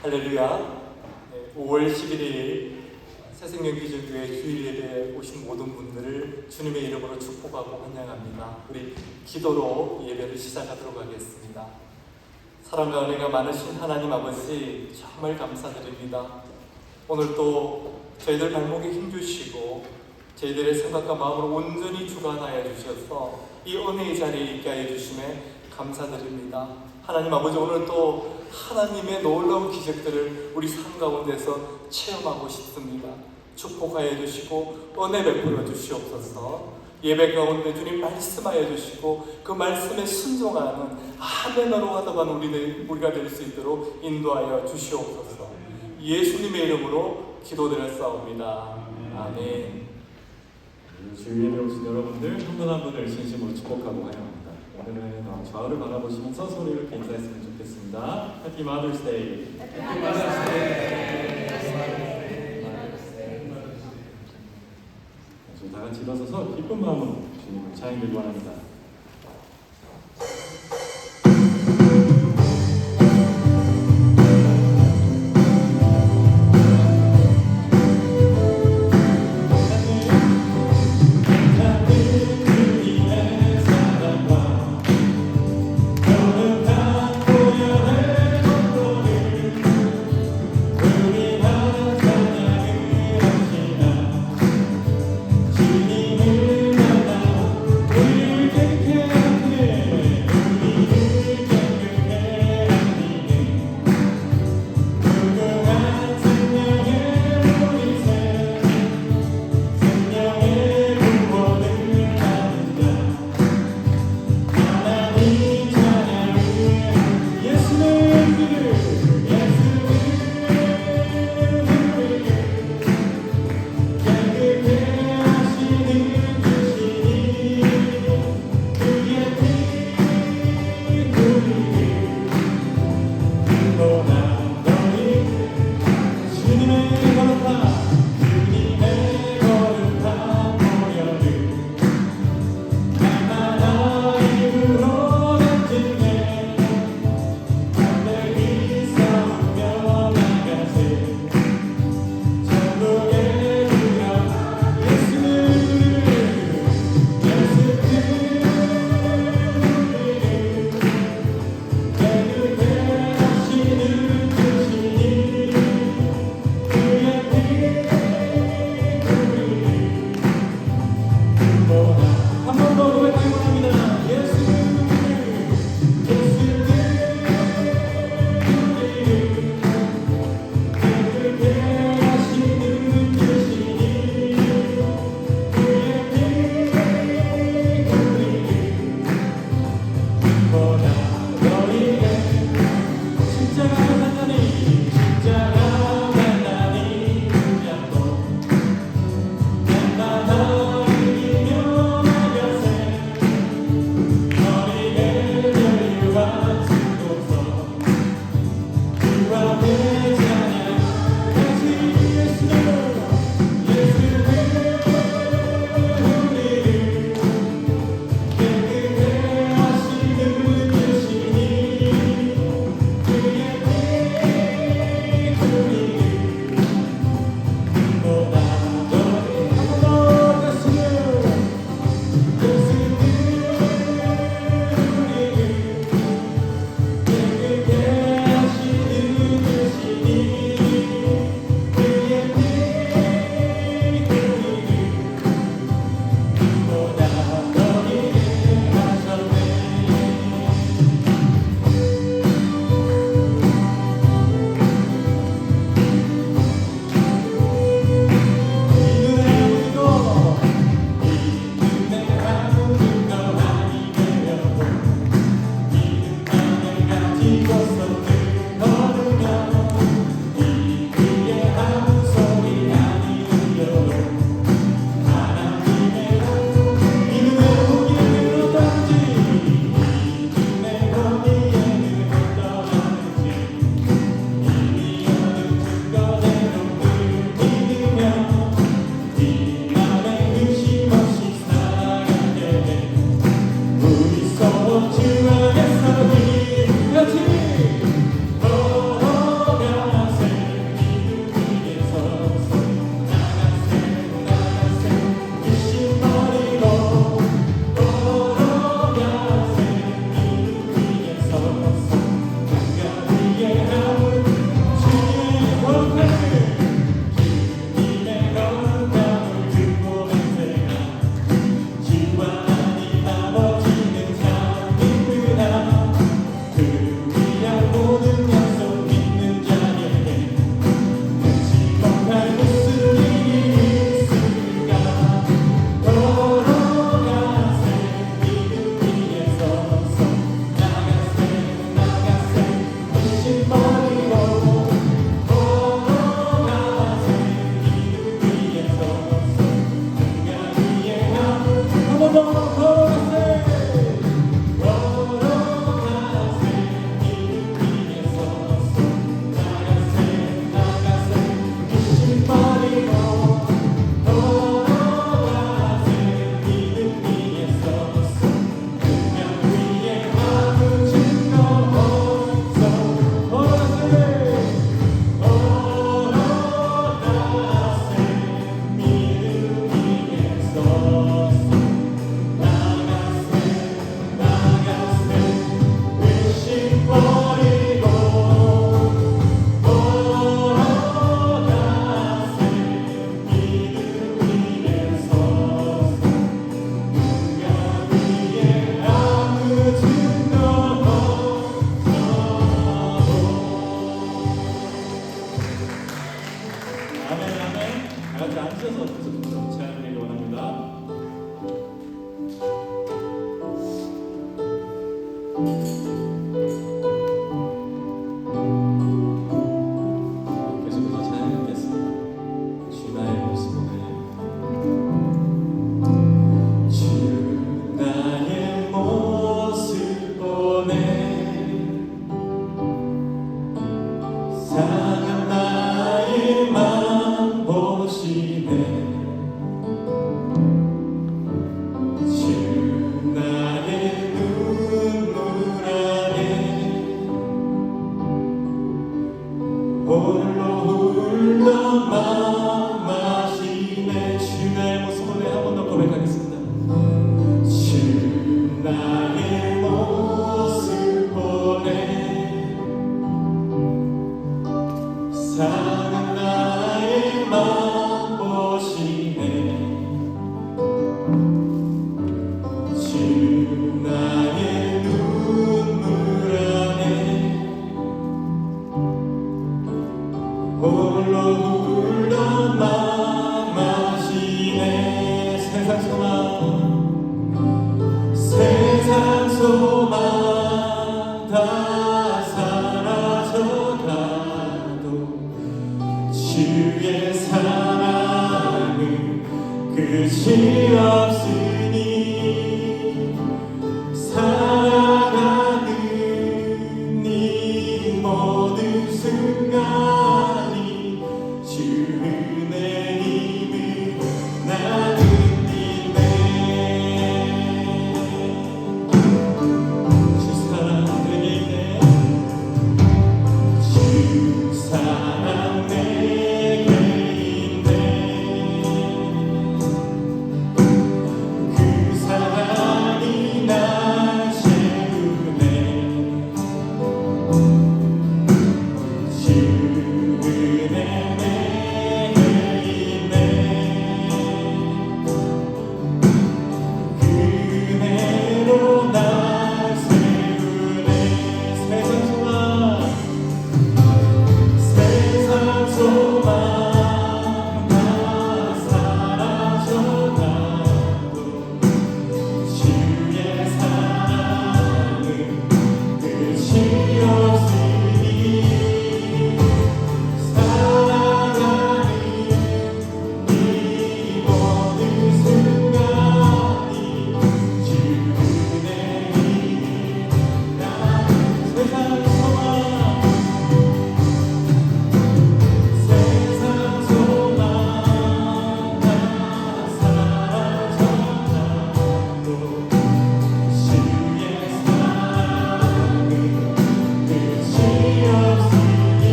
할렐루야. 5월 11일 새생명기준교회 주일 예배에 오신 모든 분들을 주님의 이름으로 축복하고 환영합니다. 우리 기도로 예배를 시작하도록 하겠습니다. 사랑과 은혜가 많으신 하나님 아버지, 정말 감사드립니다. 오늘 또 저희들 발목에 힘주시고 저희들의 생각과 마음을 온전히 주관하여 주셔서 이 은혜의 자리에 있게 하여 주심에 감사드립니다. 하나님 아버지, 오늘 또 하나님의 놀라운 기적들을 우리 삶 가운데서 체험하고 싶습니다. 축복하여 주시고 은혜 베풀어 주시옵소서. 예배 가운데 주님 말씀하여 주시고 그 말씀에 순종하는 아멘으로 하다만 우리가 될 수 있도록 인도하여 주시옵소서. 예수님의 이름으로 기도드렸사옵니다. 아멘. 주일 예배 오신 여러분들 한 분 한 분을 진심으로 축복하고 환영합니다. 오늘은 좌우를 바라보시면서 소리 이렇게 인사했으면 좋겠습니다. Happy Mother's Day. Happy Mother's Day. 저희 다 같이 일어서서 기쁜 마음으로 주님을 찬양드리기 원합니다. 상한 나의 맘 보시네. 주 나의 눈물 안에 홀로 울던 마음 아시네. 주 나의 모습 오늘 한 번 더 고백하겠습니다. 주 나의 모습 보네. 상한 나의 맘 보시네. 주 나의 눈물 안에 홀로 울던 마음 아시네. 세상 소망 다 사라져가도 주의 사랑은 끝이 없으니 살아가는 이 모든 순간이 주 은혜 힘을 나는 믿네. 주 사랑 내게 있네. 주 사랑 내게 있네. 그 사랑이 날 채우네. 주 은혜 내게 있네. 그 은혜로 날 세우네. 세상 소망 다 사라져가도 주의 사랑은 끝이 없으니 살아가는 이 모든 순간이 주 은혜 힘이 나는. 세상 소망 다 사라져가도 주의 사랑은 끝이 없으니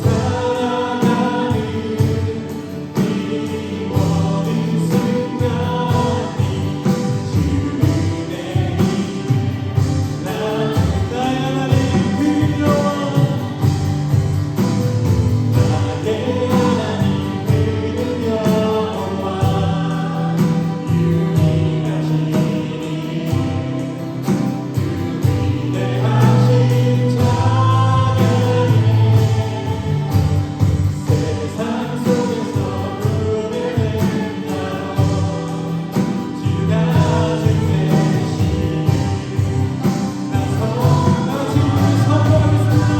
살아가는 이 모든 순간이 주 은혜 힘이 나는. 나의 하나님 그리워와 나의 하나님 그는 여호와 유일하시니 그 위대하신 자녀의 세상 속에서 구별된 자로 주가 주 되시니 나 주를 선포하겠습니다.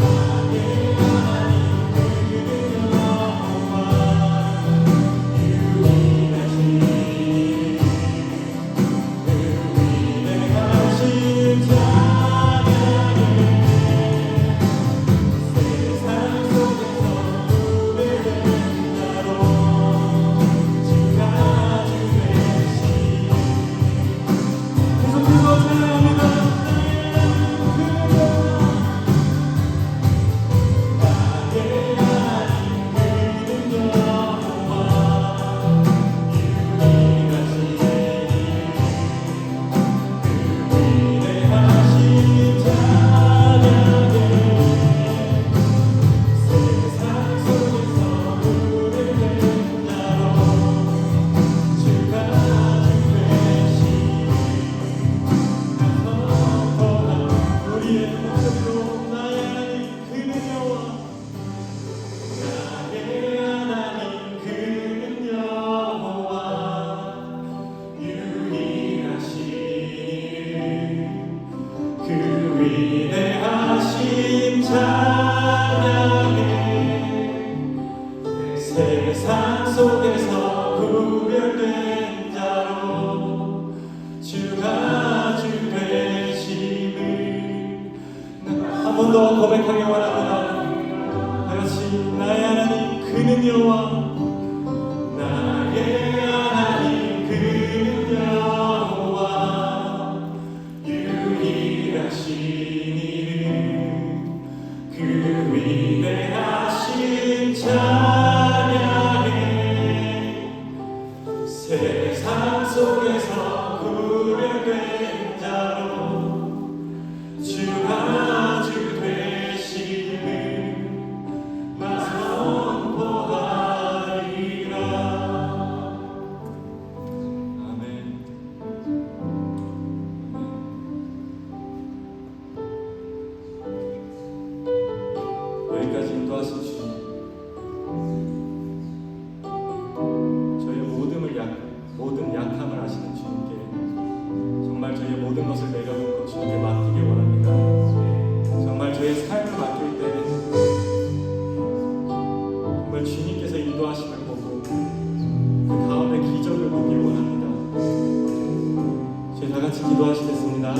나의 하나님 그는 여호와 유일하시니 그 위대하신 자녀의 세상 속에서 구별된 자로 주가 주 되시니 계속해서 찬양합니다. 나의 하나님 그는 여호와 유일하시니 그 위대하신 자녀의 세상 속에서 구별된 자로 주가 주 되시니 우리의 모습으로 나의 하나님 그는 여호와 나의 하나님 그는 여호와 유일하시니 그 위대하신 찬양에 세상 속에서 구별된 자로 주가 주 되시니 더 고백하기 원합니다. 다같이 나의 하나님 그는 여호와, 나의 하나님 그는 여호와, 유일하신 이름 그 위대하신 찬양해. 세상 속에서 구별된 자로 주가 주 되시는 나 선포하리라. 아멘. 여기까지 인도하신 주님, 저희의 모든 약함을 아시는 주님께 정말 저희의 모든 것을 내려놓고 주님께 맡기기 원합니다. 정말 저희의 삶을 맡길 때 정말 주님께서 인도하심을 보고 그 가운데 기적을 보길 원합니다. 저희 다 같이 기도하시겠습니다.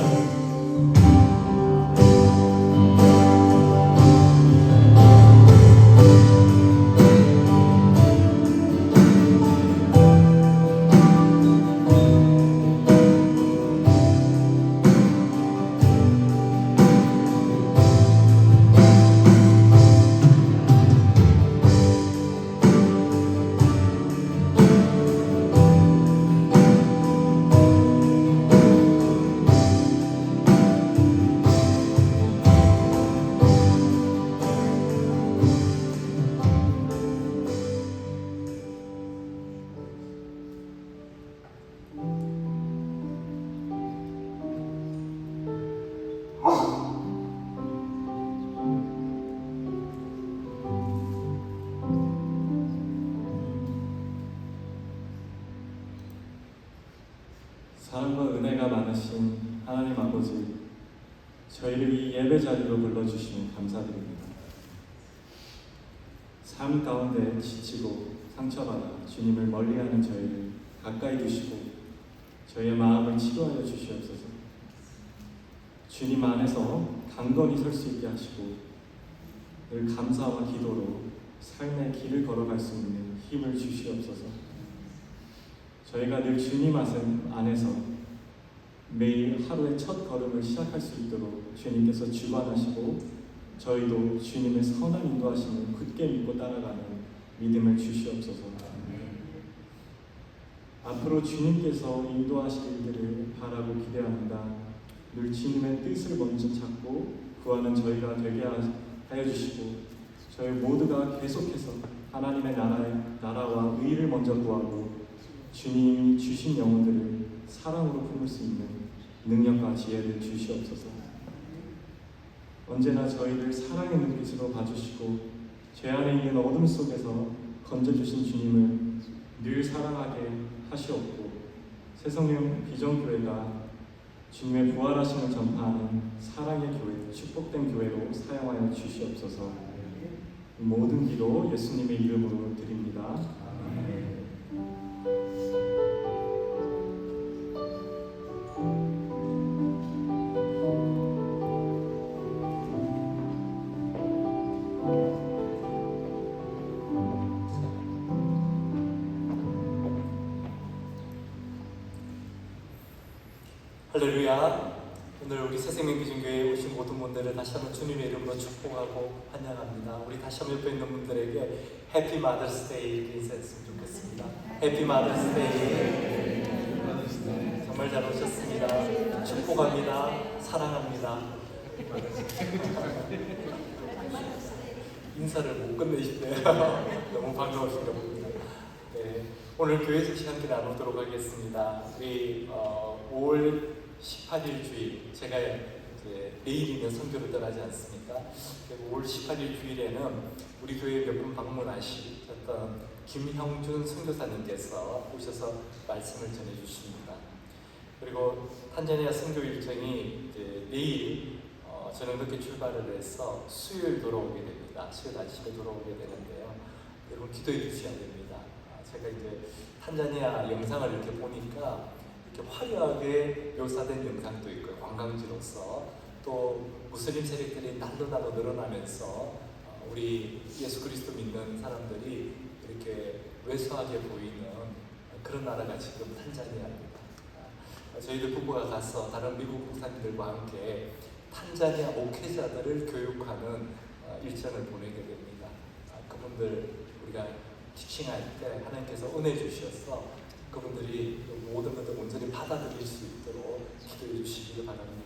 사랑과 은혜가 많으신 하나님 아버지, 저희를 이 예배 자리로 불러주시면 감사드립니다. 삶 가운데 지치고 상처받아 주님을 멀리하는 저희를 가까이 두시고 저희의 마음을 치료하여 주시옵소서. 주님 안에서 강건히 설 수 있게 하시고 늘 감사와 기도로 삶의 길을 걸어갈 수 있는 힘을 주시옵소서. 저희가 늘 주님 안에서 매일 하루의 첫 걸음을 시작할 수 있도록 주님께서 주관하시고 저희도 주님의 선한 인도하심을 굳게 믿고 따라가는 믿음을 주시옵소서. 앞으로 주님께서 인도하실 일들을 바라고 기대합니다. 늘 주님의 뜻을 먼저 찾고 구하는 저희가 되게 하여 주시고 저희 모두가 계속해서 하나님의 나라와 의를 먼저 구하고 주님이 주신 영혼들을 사랑으로 품을 수 있는 능력과 지혜를 주시옵소서. 언제나 저희를 사랑의 눈빛으로 봐주시고 죄 안에 있는 어둠 속에서 건져주신 주님을 늘 사랑하게 하시옵고 새성령 비전교회가 주님의 부활하심을 전파하는 사랑의 교회, 축복된 교회로 사용하여 주시옵소서. 모든 기도 예수님의 이름으로 드립니다. 아멘. 할렐루야. 오늘 우리 새생명기준교회에 오신 모든 분들을 다시 한번 주님의 이름으로 축복하고 환영합니다. 우리 다시 한번 옆에 있는 분들에게 해피 마더스데이 이렇게 인사했으면 좋겠습니다. 해피 마더스데이. 정말 잘 오셨습니다. 축복합니다. 사랑합니다. 인사를 못 끝내시네요. 너무 반가우신가 봅니다. 네, 오늘 교회 소식 함께 나누도록 하겠습니다. 우리 5월 18일 주일, 제가 이제 내일이면 선교를 떠나지 않습니까? 5월 18일 주일에는 우리 교회 몇 분 방문하셨던 김형준 선교사님께서 오셔서 말씀을 전해주십니다. 그리고 탄자니아 선교 일정이 이제 내일 저녁 늦게 출발을 해서 수요일 돌아오게 됩니다. 수요일 아침에 돌아오게 되는데요. 여러분 기도해 주셔야 됩니다. 제가 이제 탄자니아 영상을 이렇게 보니까 이렇게 화려하게 묘사된 영상도 있고요. 관광지로서 또 무슬림 세력들이 날로 늘어나면서 우리 예수 그리스도 믿는 사람들이 이렇게 왜소하게 보이는 그런 나라가 지금 탄자니아입니다. 저희들 부부가 가서 다른 미국 목사님들과 함께 탄자니아 목회자들을 교육하는 일정을 보내게 됩니다. 그분들 우리가 티칭할 때 하나님께서 은혜 주셔서 그분들이 모든 것을 온전히 받아들일 수 있도록 기도해 주시기를 바랍니다.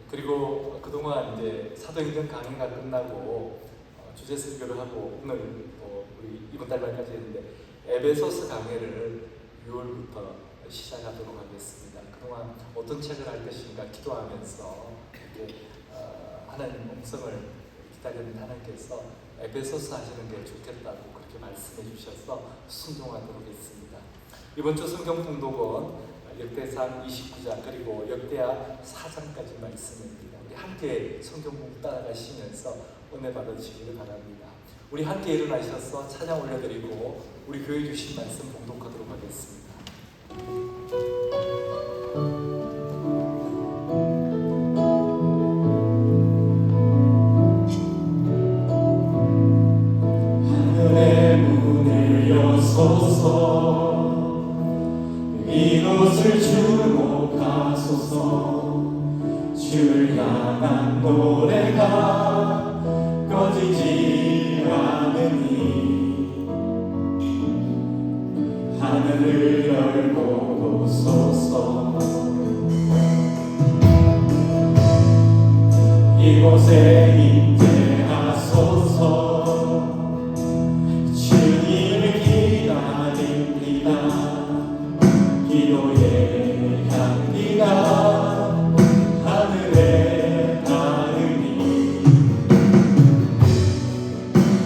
그리고 그동안 이제 사도행전 강의가 끝나고 주제 설교를 하고 오늘 우리 이번 달 말까지 했는데 에베소서 강의를 6월부터 시작하도록 하겠습니다. 그동안 어떤 책을 할 것인가 기도하면서 이렇게 하나님 음성을 기다리는 하나님께서 에베소서 하시는 게 좋겠다고 그렇게 말씀해 주셔서 순종하도록 했습니다. 이번 주 성경 봉독은 역대상 29장 그리고 역대하 4장까지 말씀입니다. 우리 함께 성경 봉독 따라가시면서 은혜 받으시기를 바랍니다. 우리 함께 일어나셔서 찬양 올려드리고 우리 교회 주신 말씀 봉독하도록 하겠습니다. 하늘의 문을 여소서 이곳을 주목하소서 주를 향한 노래가 꺼지지 않으니 하늘을 열고 오소서 이곳에 임재하소서 주님을 기다립니다. 기도의 향기가 하늘에 닿으니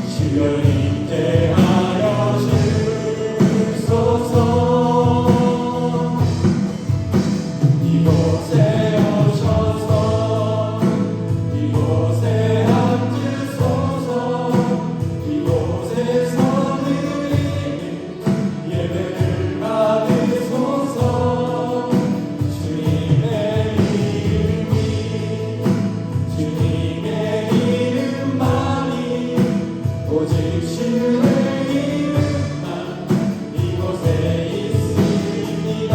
주여 임재하여 주소서 이곳에 오셔서 이곳에 앉으소서 이곳에서 드리는 예배를 받으소서 주님의 이름만이 오직 주의 이름만 이곳에 있습니다.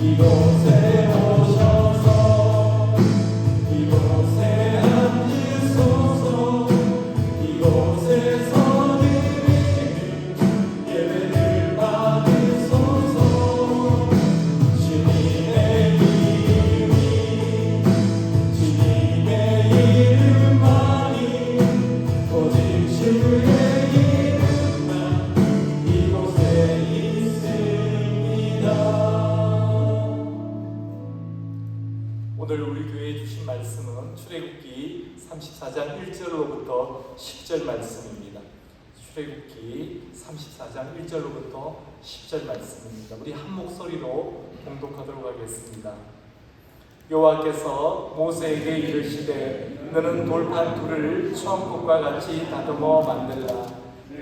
이곳에 오셔서 이곳에 앉으소서 이곳에서 드리는 예배를 받으소서 주님의 이름만이 오직 주의 이름만 이곳에 있습니다. 오늘 우리 교회에 주신 말씀은 출애굽기 34장 1절로부터 10절 말씀입니다. 출애굽기 34장 1절로부터 10절 말씀입니다. 우리 한 목소리로 봉독하도록 하겠습니다. 여호와께서 모세에게 이르시되 너는 돌판 둘을 처음과 같이 다듬어 만들라.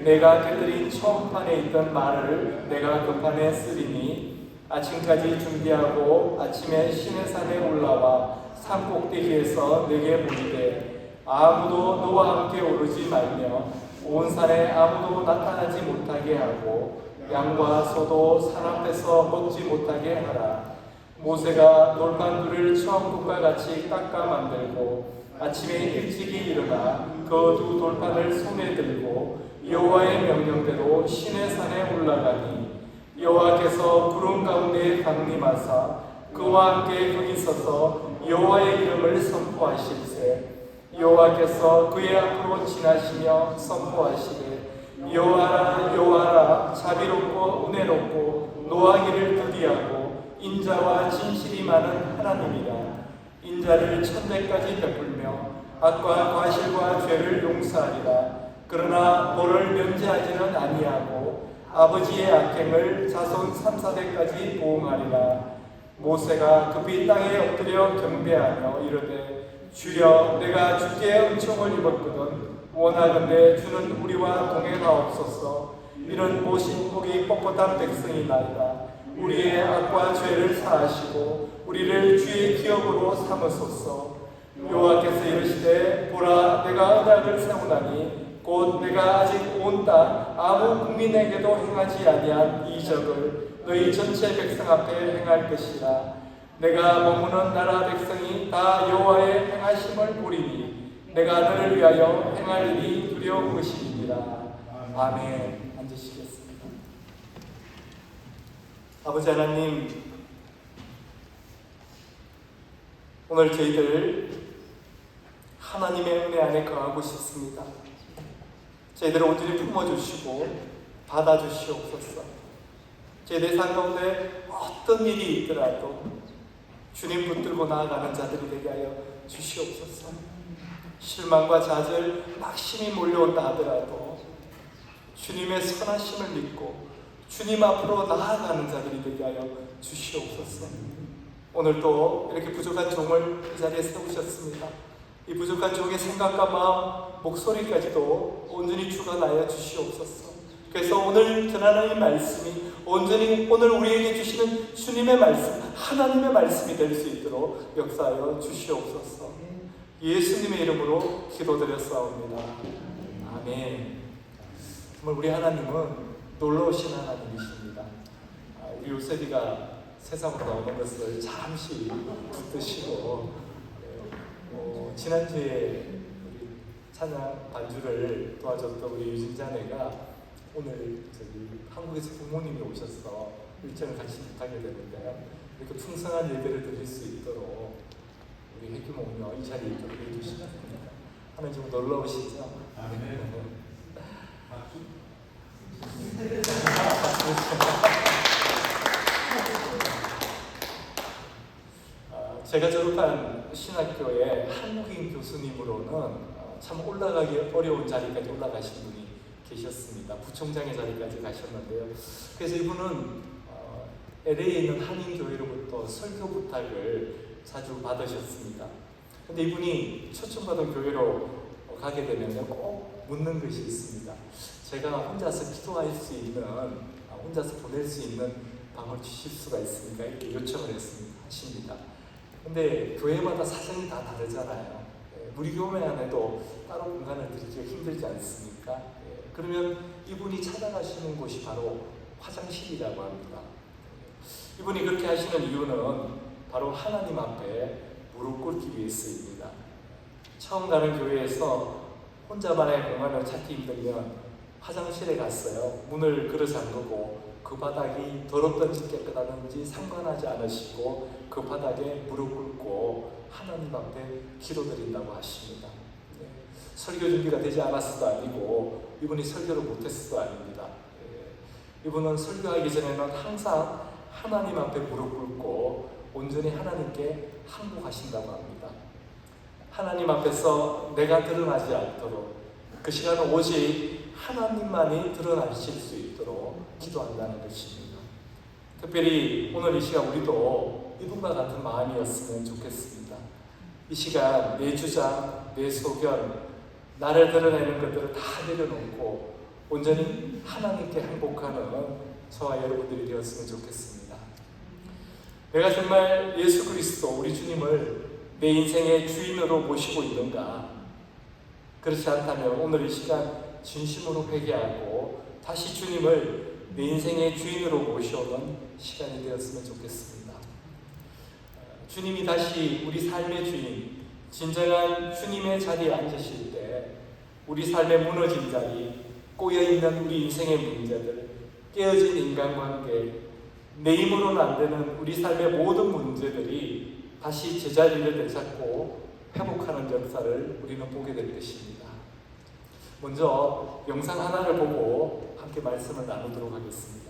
내가 곁들인 처음판에 있던 말을 내가 그 판에 쓰리니 아침까지 준비하고 아침에 시내산에 올라와 산 꼭대기에서 내게 보이되 아무도 너와 함께 오르지 말며 온 산에 아무도 나타나지 못하게 하고 양과 소도 산 앞에서 먹지 못하게 하라. 모세가 돌판 둘을 처음과 같이 깎아 만들고 아침에 일찍이 일어나 그 두 돌판을 손에 들고 여호와의 명령대로 시내산에 올라가니 여호와께서 구름 가운데 강림하사 그와 함께 거기 서서 여호와의 이름을 선포하실세 여호와께서 그의 앞으로 지나시며 선포하시되 여호와라 여호와라 자비롭고 은혜롭고 노하기를 더디하고 인자와 진실이 많은 하나님이라. 인자를 천대까지 베풀며 악과 과실과 죄를 용서하리라. 그러나 너를 면제하지는 아니하고 아버지의 악행을 자손 3,4대까지 보응하리라. 모세가 급히 땅에 엎드려 경배하며 이르되 주여 내가 주께 은총을 입었거든 원하건대 주는 우리와 동행하옵소서. 이런 모신 목이 뻣뻣한 백성이나이다. 우리의 악과 죄를 사하시고 우리를 주의 기업으로 삼으소서. 여호와께서 이르시되 보라 내가 언약을 세우나니 곧 내가 아직 온 땅 아무 국민에게도 행하지 아니한 이적을 너희 전체 백성 앞에 행할 것이라. 내가 머무는 나라 백성이 다 여호와의 행하심을 보리니 내가 너를 위하여 행할 일이 두려운 것이니라. 아멘. 앉으시겠습니다. 아버지 하나님, 오늘 저희들 하나님의 은혜 안에 거하고 싶습니다. 저희들을 온전히 품어주시고 받아주시옵소서. 저희들 삶 가운데 어떤 일이 있더라도 주님 붙들고 나아가는 자들이 되게 하여 주시옵소서. 실망과 좌절, 낙심이 몰려온다 하더라도 주님의 선하심을 믿고 주님 앞으로 나아가는 자들이 되게 하여 주시옵소서. 오늘도 이렇게 부족한 종을 이 자리에 세우셨습니다. 이 부족한 종의 생각과 마음, 목소리까지도 온전히 주관하여 주시옵소서. 그래서 오늘 전하는 이 말씀이 온전히 오늘 우리에게 주시는 주님의 말씀, 하나님의 말씀이 될 수 있도록 역사하여 주시옵소서. 예수님의 이름으로 기도드렸사옵니다. 아멘. 정말 우리 하나님은 놀라우신 하나님이십니다. 우리 요셉이가 세상으로 나오는 것을 잠시 붙드시고 지난주에 우리 찬양 반주를 도와줬던 우리 유진자매가 오늘 한국에서 부모님이 오셔서 일정을 같이 부탁하게 되는데요. 이렇게 풍성한 예배를 드릴 수 있도록 우리 핵규모녀 이 자리에 있도록 해주시면 됩니다. 하나님 좀 놀라우시죠? 제가 졸업한 신학교의 한국인 교수님으로는 참 올라가기 어려운 자리까지 올라가신 분이 계셨습니다. 부총장의 자리까지 가셨는데요. 그래서 이분은 LA에 있는 한인교회로부터 설교 부탁을 자주 받으셨습니다. 근데 이분이 초청받은 교회로 가게 되면 꼭 묻는 것이 있습니다. 제가 혼자서 기도할 수 있는, 혼자서 보낼 수 있는 방을 주실 수가 있습니까? 이렇게 요청을 하십니다. 근데 교회마다 사정이 다 다르잖아요. 우리 교회 안에도 따로 공간을 드리기가 힘들지 않습니까? 그러면 이분이 찾아가시는 곳이 바로 화장실이라고 합니다. 이분이 그렇게 하시는 이유는 바로 하나님 앞에 무릎 꿇기 위해서입니다. 처음 가는 교회에서 혼자만의 공간을 찾기 힘들면 화장실에 갔어요. 문을 걸어 잠그고 그 바닥이 더럽든지 깨끗하든지 상관하지 않으시고 그 바닥에 무릎 꿇고 하나님 앞에 기도드린다고 하십니다. 설교 준비가 되지 않았어도 아니고 이분이 설교를 못했어도 아닙니다. 이분은 설교하기 전에는 항상 하나님 앞에 무릎 꿇고 온전히 하나님께 항복하신다고 합니다. 하나님 앞에서 내가 드러나지 않도록 그 시간은 오직 하나님만이 드러나실 수 있도록 기도한다는 것입니다. 특별히 오늘 이 시간 우리도 이분과 같은 마음이었으면 좋겠습니다. 이 시간 내 주장, 내 소견, 나를 드러내는 것들을 다 내려놓고 온전히 하나님께 항복하는 저와 여러분들이 되었으면 좋겠습니다. 내가 정말 예수 그리스도 우리 주님을 내 인생의 주인으로 모시고 있는가? 그렇지 않다면 오늘 이 시간 진심으로 회개하고 다시 주님을 내 인생의 주인으로 모셔오는 시간이 되었으면 좋겠습니다. 주님이 다시 우리 삶의 주인, 진정한 주님의 자리에 앉으실 때 우리 삶의 무너진 자리, 꼬여있는 우리 인생의 문제들, 깨어진 인간관계, 내 힘으로는 안 되는 우리 삶의 모든 문제들이 다시 제자리를 되찾고 회복하는 역사를 우리는 보게 될 것입니다. 먼저 영상 하나를 보고 함께 말씀을 나누도록 하겠습니다.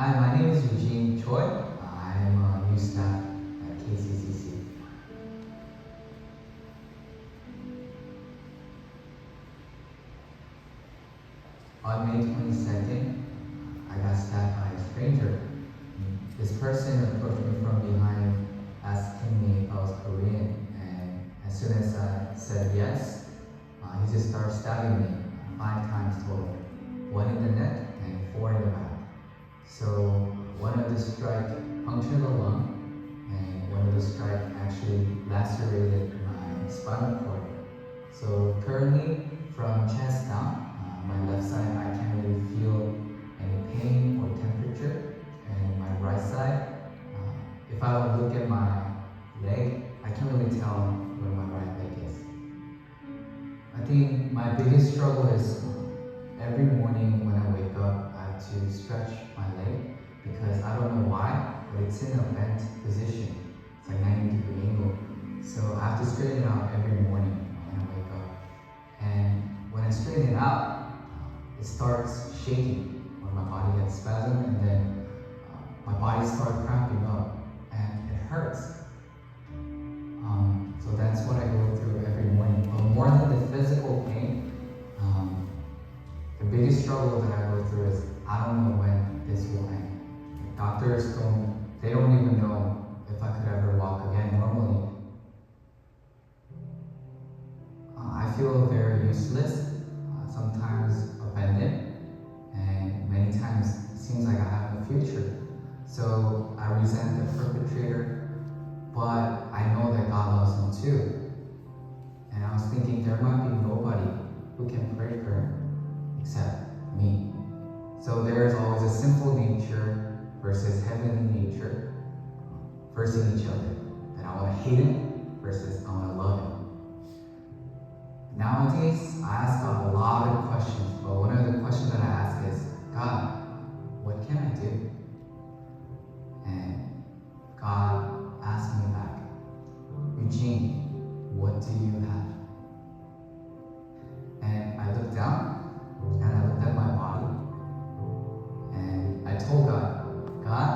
Hi, my name is Eugene Choi. I'm a new staff at KCCC. On May 22nd, I got stabbed by a stranger. This person approached me from behind, asking me if I was Korean, and as soon as I said yes, he just started stabbing me 5 times total. 1 in the neck and 4 in the back. So one of the strike punctured the lung, and one of the strike actually lacerated my spinal cord. So currently, from chest down, my left side I can't really feel any pain or temperature, and my right side, if I don't look at my leg, I can't really tell where my right leg is. I think my biggest struggle is every morning when I wake up, I have to stretch my leg because I don't know why, but it's in a bent position. It's like 90-degree angle. So I have to straighten it out every morning when I wake up. And when I straighten it out, it starts shaking, or my body gets spasm, and then my body starts cramping up, and it hurts. So that's what I go through every morning. But more than the physical pain, the biggest struggle that I go through is I don't know when this will end. Doctors they don't even know if I could ever walk again normally. I feel very useless, sometimes abandoned, and many times it seems like I have no future. So I resent the perpetrator, but I know that God loves him too. And I was thinking there might be nobody who can pray for him except me. So there is always a sinful nature versus heavenly nature versus each other. And I want to hate him versus I want to love him. Nowadays, I ask God a lot of questions, but one of the questions that I ask is, God, what can I do? And God asked me back, Eugene, what do you have? And I looked down, and I looked at my body, and I told God, God,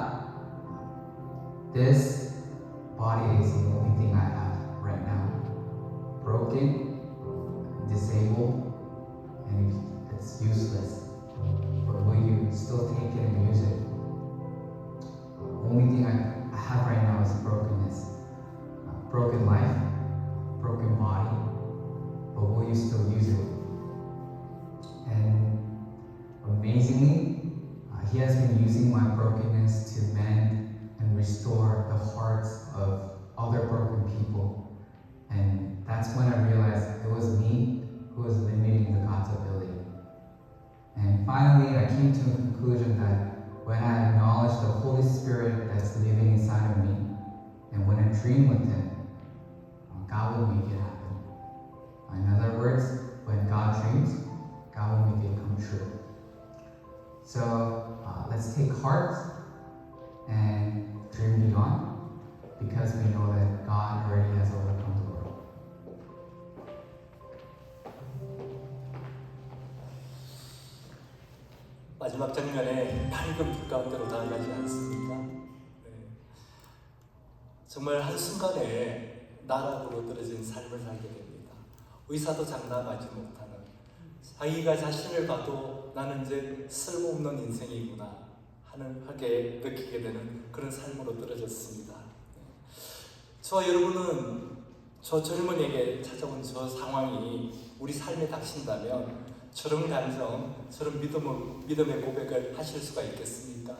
this body is the only thing I have right now. Broken, disabled, and it's useless. But will you still take it and use it? The only thing I have right now is brokenness. Broken life, broken body, but will you still use it? And amazingly, he has been using my brokenness to mend and restore the hearts of other broken people. And that's when I realized it was me who was limiting the God's ability. And finally, I came to the conclusion that when I acknowledge the Holy Spirit that's living inside of me, and when I dream with Him, God will make it happen. In other words, when God dreams, God will make it come true. So let's take heart and dream beyond, because we know that God already has overcome the world. 마지막 장면에 밝은 빛 가운데로 다가가지 않습니까? 네. 정말 한순간에 나락으로 떨어진 삶을 살게 됩니다. 의사도 장담하지 못하는, 자기가 자신을 봐도 나는 이제 쓸모없는 인생이구나 하게 느끼게 되는 그런 삶으로 떨어졌습니다. 저와 여러분은 저 젊은이에게 찾아온 저 상황이 우리 삶에 닥친다면 저런 감정, 저런 믿음의 고백을 하실 수가 있겠습니까?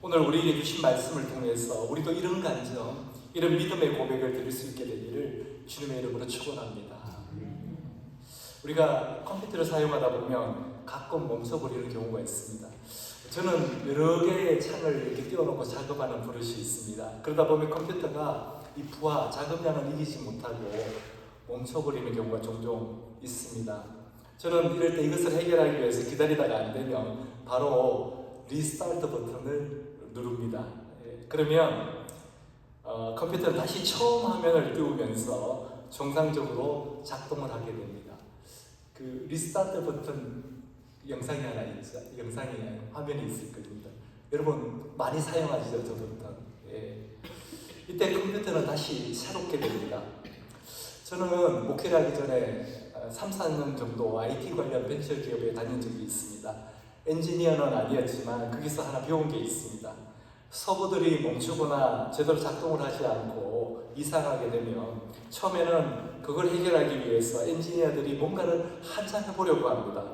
오늘 우리에게 주신 말씀을 통해서 우리도 이런 감정, 이런 믿음의 고백을 드릴 수 있게 되기를 주님의 이름으로 축원합니다. 우리가 컴퓨터를 사용하다 보면 가끔 멈춰버리는 경우가 있습니다. 저는 여러 개의 창을 이렇게 띄워놓고 작업하는 버릇이 있습니다. 그러다 보면 컴퓨터가 이 부하, 작업량을 이기지 못하고 멈춰버리는 경우가 종종 있습니다. 저는 이럴 때 이것을 해결하기 위해서 기다리다가 안 되면 바로 리스타트 버튼을 누릅니다. 그러면 컴퓨터는 다시 처음 화면을 띄우면서 정상적으로 작동을 하게 됩니다. 그 리스타트 버튼 영상이 하나 있죠. 영상이 화면에 있을 겁니다. 여러분 많이 사용하시죠, 저부터. 예. 이때 컴퓨터는 다시 새롭게 됩니다. 저는 목회를 하기 전에 3, 4년 정도 IT 관련 벤처 기업에 다닌 적이 있습니다. 엔지니어는 아니었지만 거기서 하나 배운 게 있습니다. 서버들이 멈추거나 제대로 작동을 하지 않고 이상하게 되면 처음에는 그걸 해결하기 위해서 엔지니어들이 뭔가를 한참 해보려고 합니다.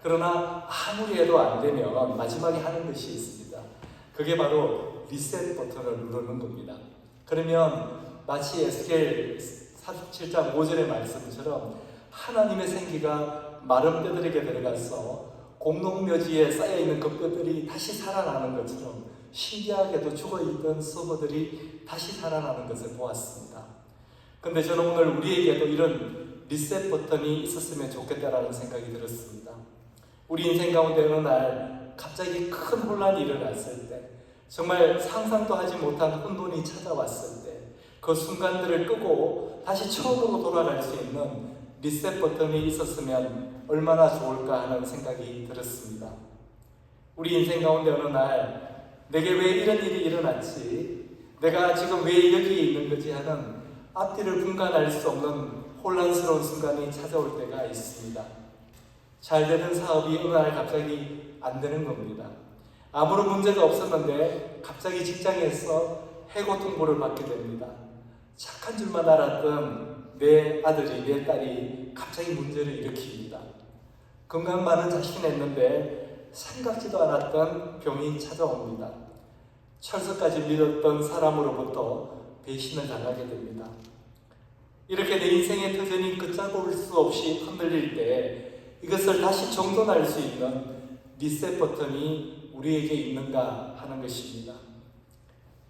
그러나 아무리 해도 안 되면 마지막에 하는 것이 있습니다. 그게 바로 리셋 버튼을 누르는 겁니다. 그러면 마치 에스겔 47장 5절의 말씀처럼 하나님의 생기가 마른 뼈들에게 들어가서 공동묘지에 쌓여있는 그 뼈들이 다시 살아나는 것처럼 신기하게도 죽어있던 서버들이 다시 살아나는 것을 보았습니다. 근데 저는 오늘 우리에게도 이런 리셋 버튼이 있었으면 좋겠다라는 생각이 들었습니다. 우리 인생 가운데 어느 날 갑자기 큰 혼란이 일어났을 때, 정말 상상도 하지 못한 혼돈이 찾아왔을 때, 그 순간들을 끄고 다시 처음으로 돌아갈 수 있는 리셋 버튼이 있었으면 얼마나 좋을까 하는 생각이 들었습니다. 우리 인생 가운데 어느 날 내게 왜 이런 일이 일어났지? 내가 지금 왜 여기에 있는 거지? 하는 앞뒤를 분간할 수 없는 혼란스러운 순간이 찾아올 때가 있습니다. 잘 되는 사업이 어느 날 갑자기 안 되는 겁니다. 아무런 문제가 없었는데 갑자기 직장에서 해고 통보를 받게 됩니다. 착한 줄만 알았던 내 아들이, 내 딸이 갑자기 문제를 일으킵니다. 건강만은 자신했는데 생각지도 않았던 병이 찾아옵니다. 철석까지 믿었던 사람으로부터 배신을 당하게 됩니다. 이렇게 내 인생의 터전이 걷잡을 수 없이 흔들릴 때 이것을 다시 정돈할 수 있는 리셋 버튼이 우리에게 있는가 하는 것입니다.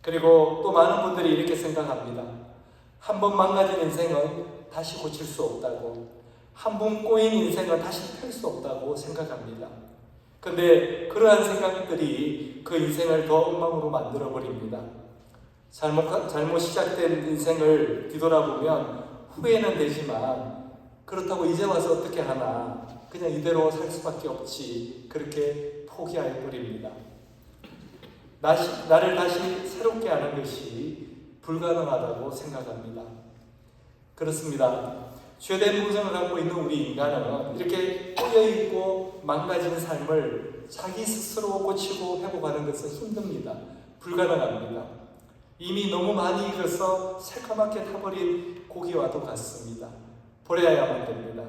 그리고 또 많은 분들이 이렇게 생각합니다. 한 번 망가진 인생은 다시 고칠 수 없다고, 한 번 꼬인 인생은 다시 펼 수 없다고 생각합니다. 근데 그러한 생각들이 그 인생을 더 엉망으로 만들어 버립니다. 잘못 시작된 인생을 뒤돌아보면 후회는 되지만 그렇다고 이제 와서 어떻게 하나, 그냥 이대로 살 수밖에 없지, 그렇게 포기해 버립니다. 나를 다시 새롭게 하는 것이 불가능하다고 생각합니다. 그렇습니다. 죄된 본성을 갖고 있는 우리 인간은 이렇게 꼬여있고 망가진 삶을 자기 스스로 고치고 회복하는 것은 힘듭니다. 불가능합니다. 이미 너무 많이 익어서 새까맣게 타버린 고기와도 같습니다. 버려야만 됩니다.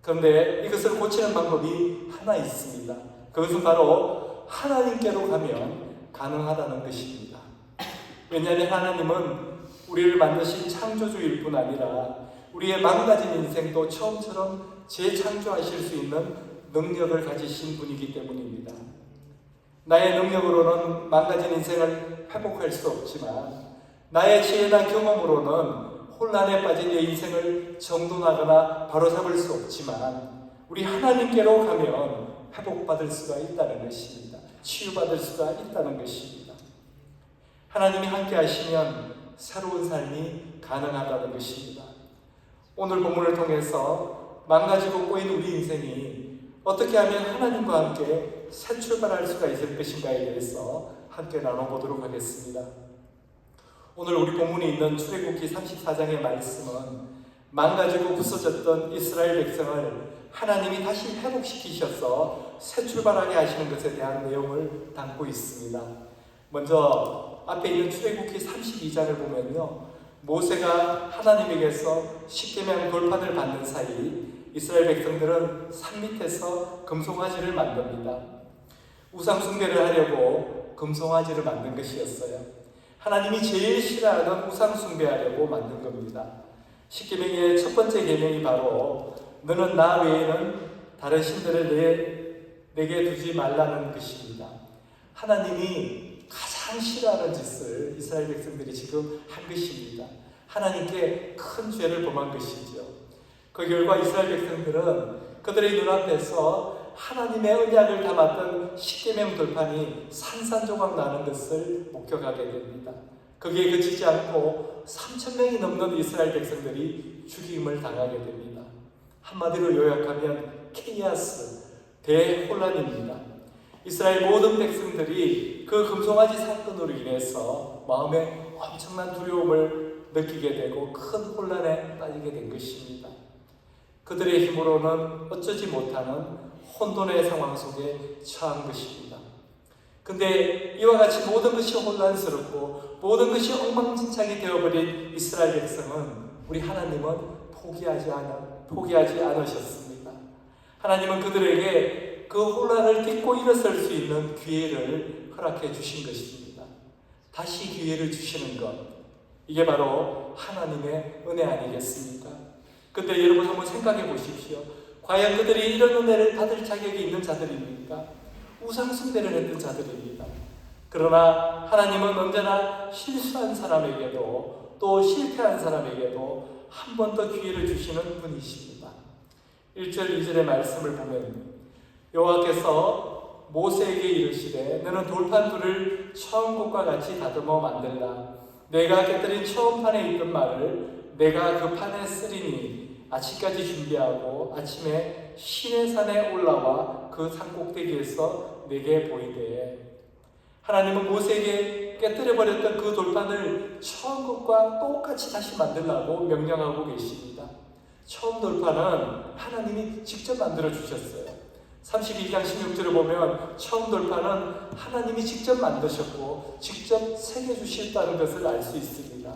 그런데 이것을 고치는 방법이 하나 있습니다. 그것은 바로 하나님께로 가면 가능하다는 것입니다. 왜냐하면 하나님은 우리를 만드신 창조주일 뿐 아니라 우리의 망가진 인생도 처음처럼 재창조하실 수 있는 능력을 가지신 분이기 때문입니다. 나의 능력으로는 망가진 인생을 회복할 수 없지만 나의 지혜나 경험으로는 혼란에 빠진 내 인생을 정돈하거나 바로잡을 수 없지만 우리 하나님께로 가면 회복받을 수가 있다는 것입니다. 치유받을 수가 있다는 것입니다. 하나님이 함께 하시면 새로운 삶이 가능하다는 것입니다. 오늘 본문을 통해서 망가지고 꼬인 우리 인생이 어떻게 하면 하나님과 함께 새 출발할 수가 있을 것인가에 대해서 함께 나눠보도록 하겠습니다. 오늘 우리 본문에 있는 출애굽기 34장의 말씀은 망가지고 부서졌던 이스라엘 백성을 하나님이 다시 회복시키셔서 새 출발하게 하시는 것에 대한 내용을 담고 있습니다. 먼저 앞에 있는 출애굽기 32장을 보면요, 모세가 하나님에게서 십계명 돌판을 받는 사이 이스라엘 백성들은 산 밑에서 금송아지를 만듭니다. 우상 숭배를 하려고 금송아지를 만든 것이었어요. 하나님이 제일 싫어하는 우상 숭배하려고 만든 겁니다. 십계명의 첫 번째 계명이 바로 너는 나 외에는 다른 신들을 내게 두지 말라는 것입니다. 하나님이 가장 싫어하는 짓을 이스라엘 백성들이 지금 한 것입니다. 하나님께 큰 죄를 범한 것이죠. 그 결과 이스라엘 백성들은 그들의 눈앞에서 하나님의 언약을 담았던 십계명 돌판이 산산조각 나는 것을 목격하게 됩니다. 거기에 그치지 않고 3,000명이 넘는 이스라엘 백성들이 죽임을 당하게 됩니다. 한마디로 요약하면 케이아스, 대혼란입니다. 이스라엘 모든 백성들이 그 금송아지 사건으로 인해서 마음에 엄청난 두려움을 느끼게 되고 큰 혼란에 빠지게 된 것입니다. 그들의 힘으로는 어쩌지 못하는 혼돈의 상황 속에 처한 것입니다. 근데 이와 같이 모든 것이 혼란스럽고 모든 것이 엉망진창이 되어버린 이스라엘 백성은 우리 하나님은 포기하지 않으셨습니다. 하나님은 그들에게 그 혼란을 딛고 일어설 수 있는 기회를 허락해 주신 것입니다. 다시 기회를 주시는 것, 이게 바로 하나님의 은혜 아니겠습니까? 근데 여러분 한번 생각해 보십시오. 과연 그들이 이런 은혜를 받을 자격이 있는 자들입니까? 우상 숭배를 했던 자들입니다. 그러나 하나님은 언제나 실수한 사람에게도 또 실패한 사람에게도 한 번 더 기회를 주시는 분이십니다. 1절 2절의 말씀을 보면 여호와께서 모세에게 이르시되 너는 돌판들을 처음 것과 같이 다듬어 만들라. 내가 깨뜨린 처음 판에 있던 말을 내가 그 판에 쓰리니 아침까지 준비하고 아침에 시내산에 올라와 그 산꼭대기에서 내게 보이되. 하나님은 모세에게 깨뜨려버렸던 그 돌판을 처음 것과 똑같이 다시 만들라고 명령하고 계십니다. 처음 돌판은 하나님이 직접 만들어 주셨어요. 32장 16절을 보면 처음 돌판은 하나님이 직접 만드셨고 직접 새겨주셨다는 것을 알 수 있습니다.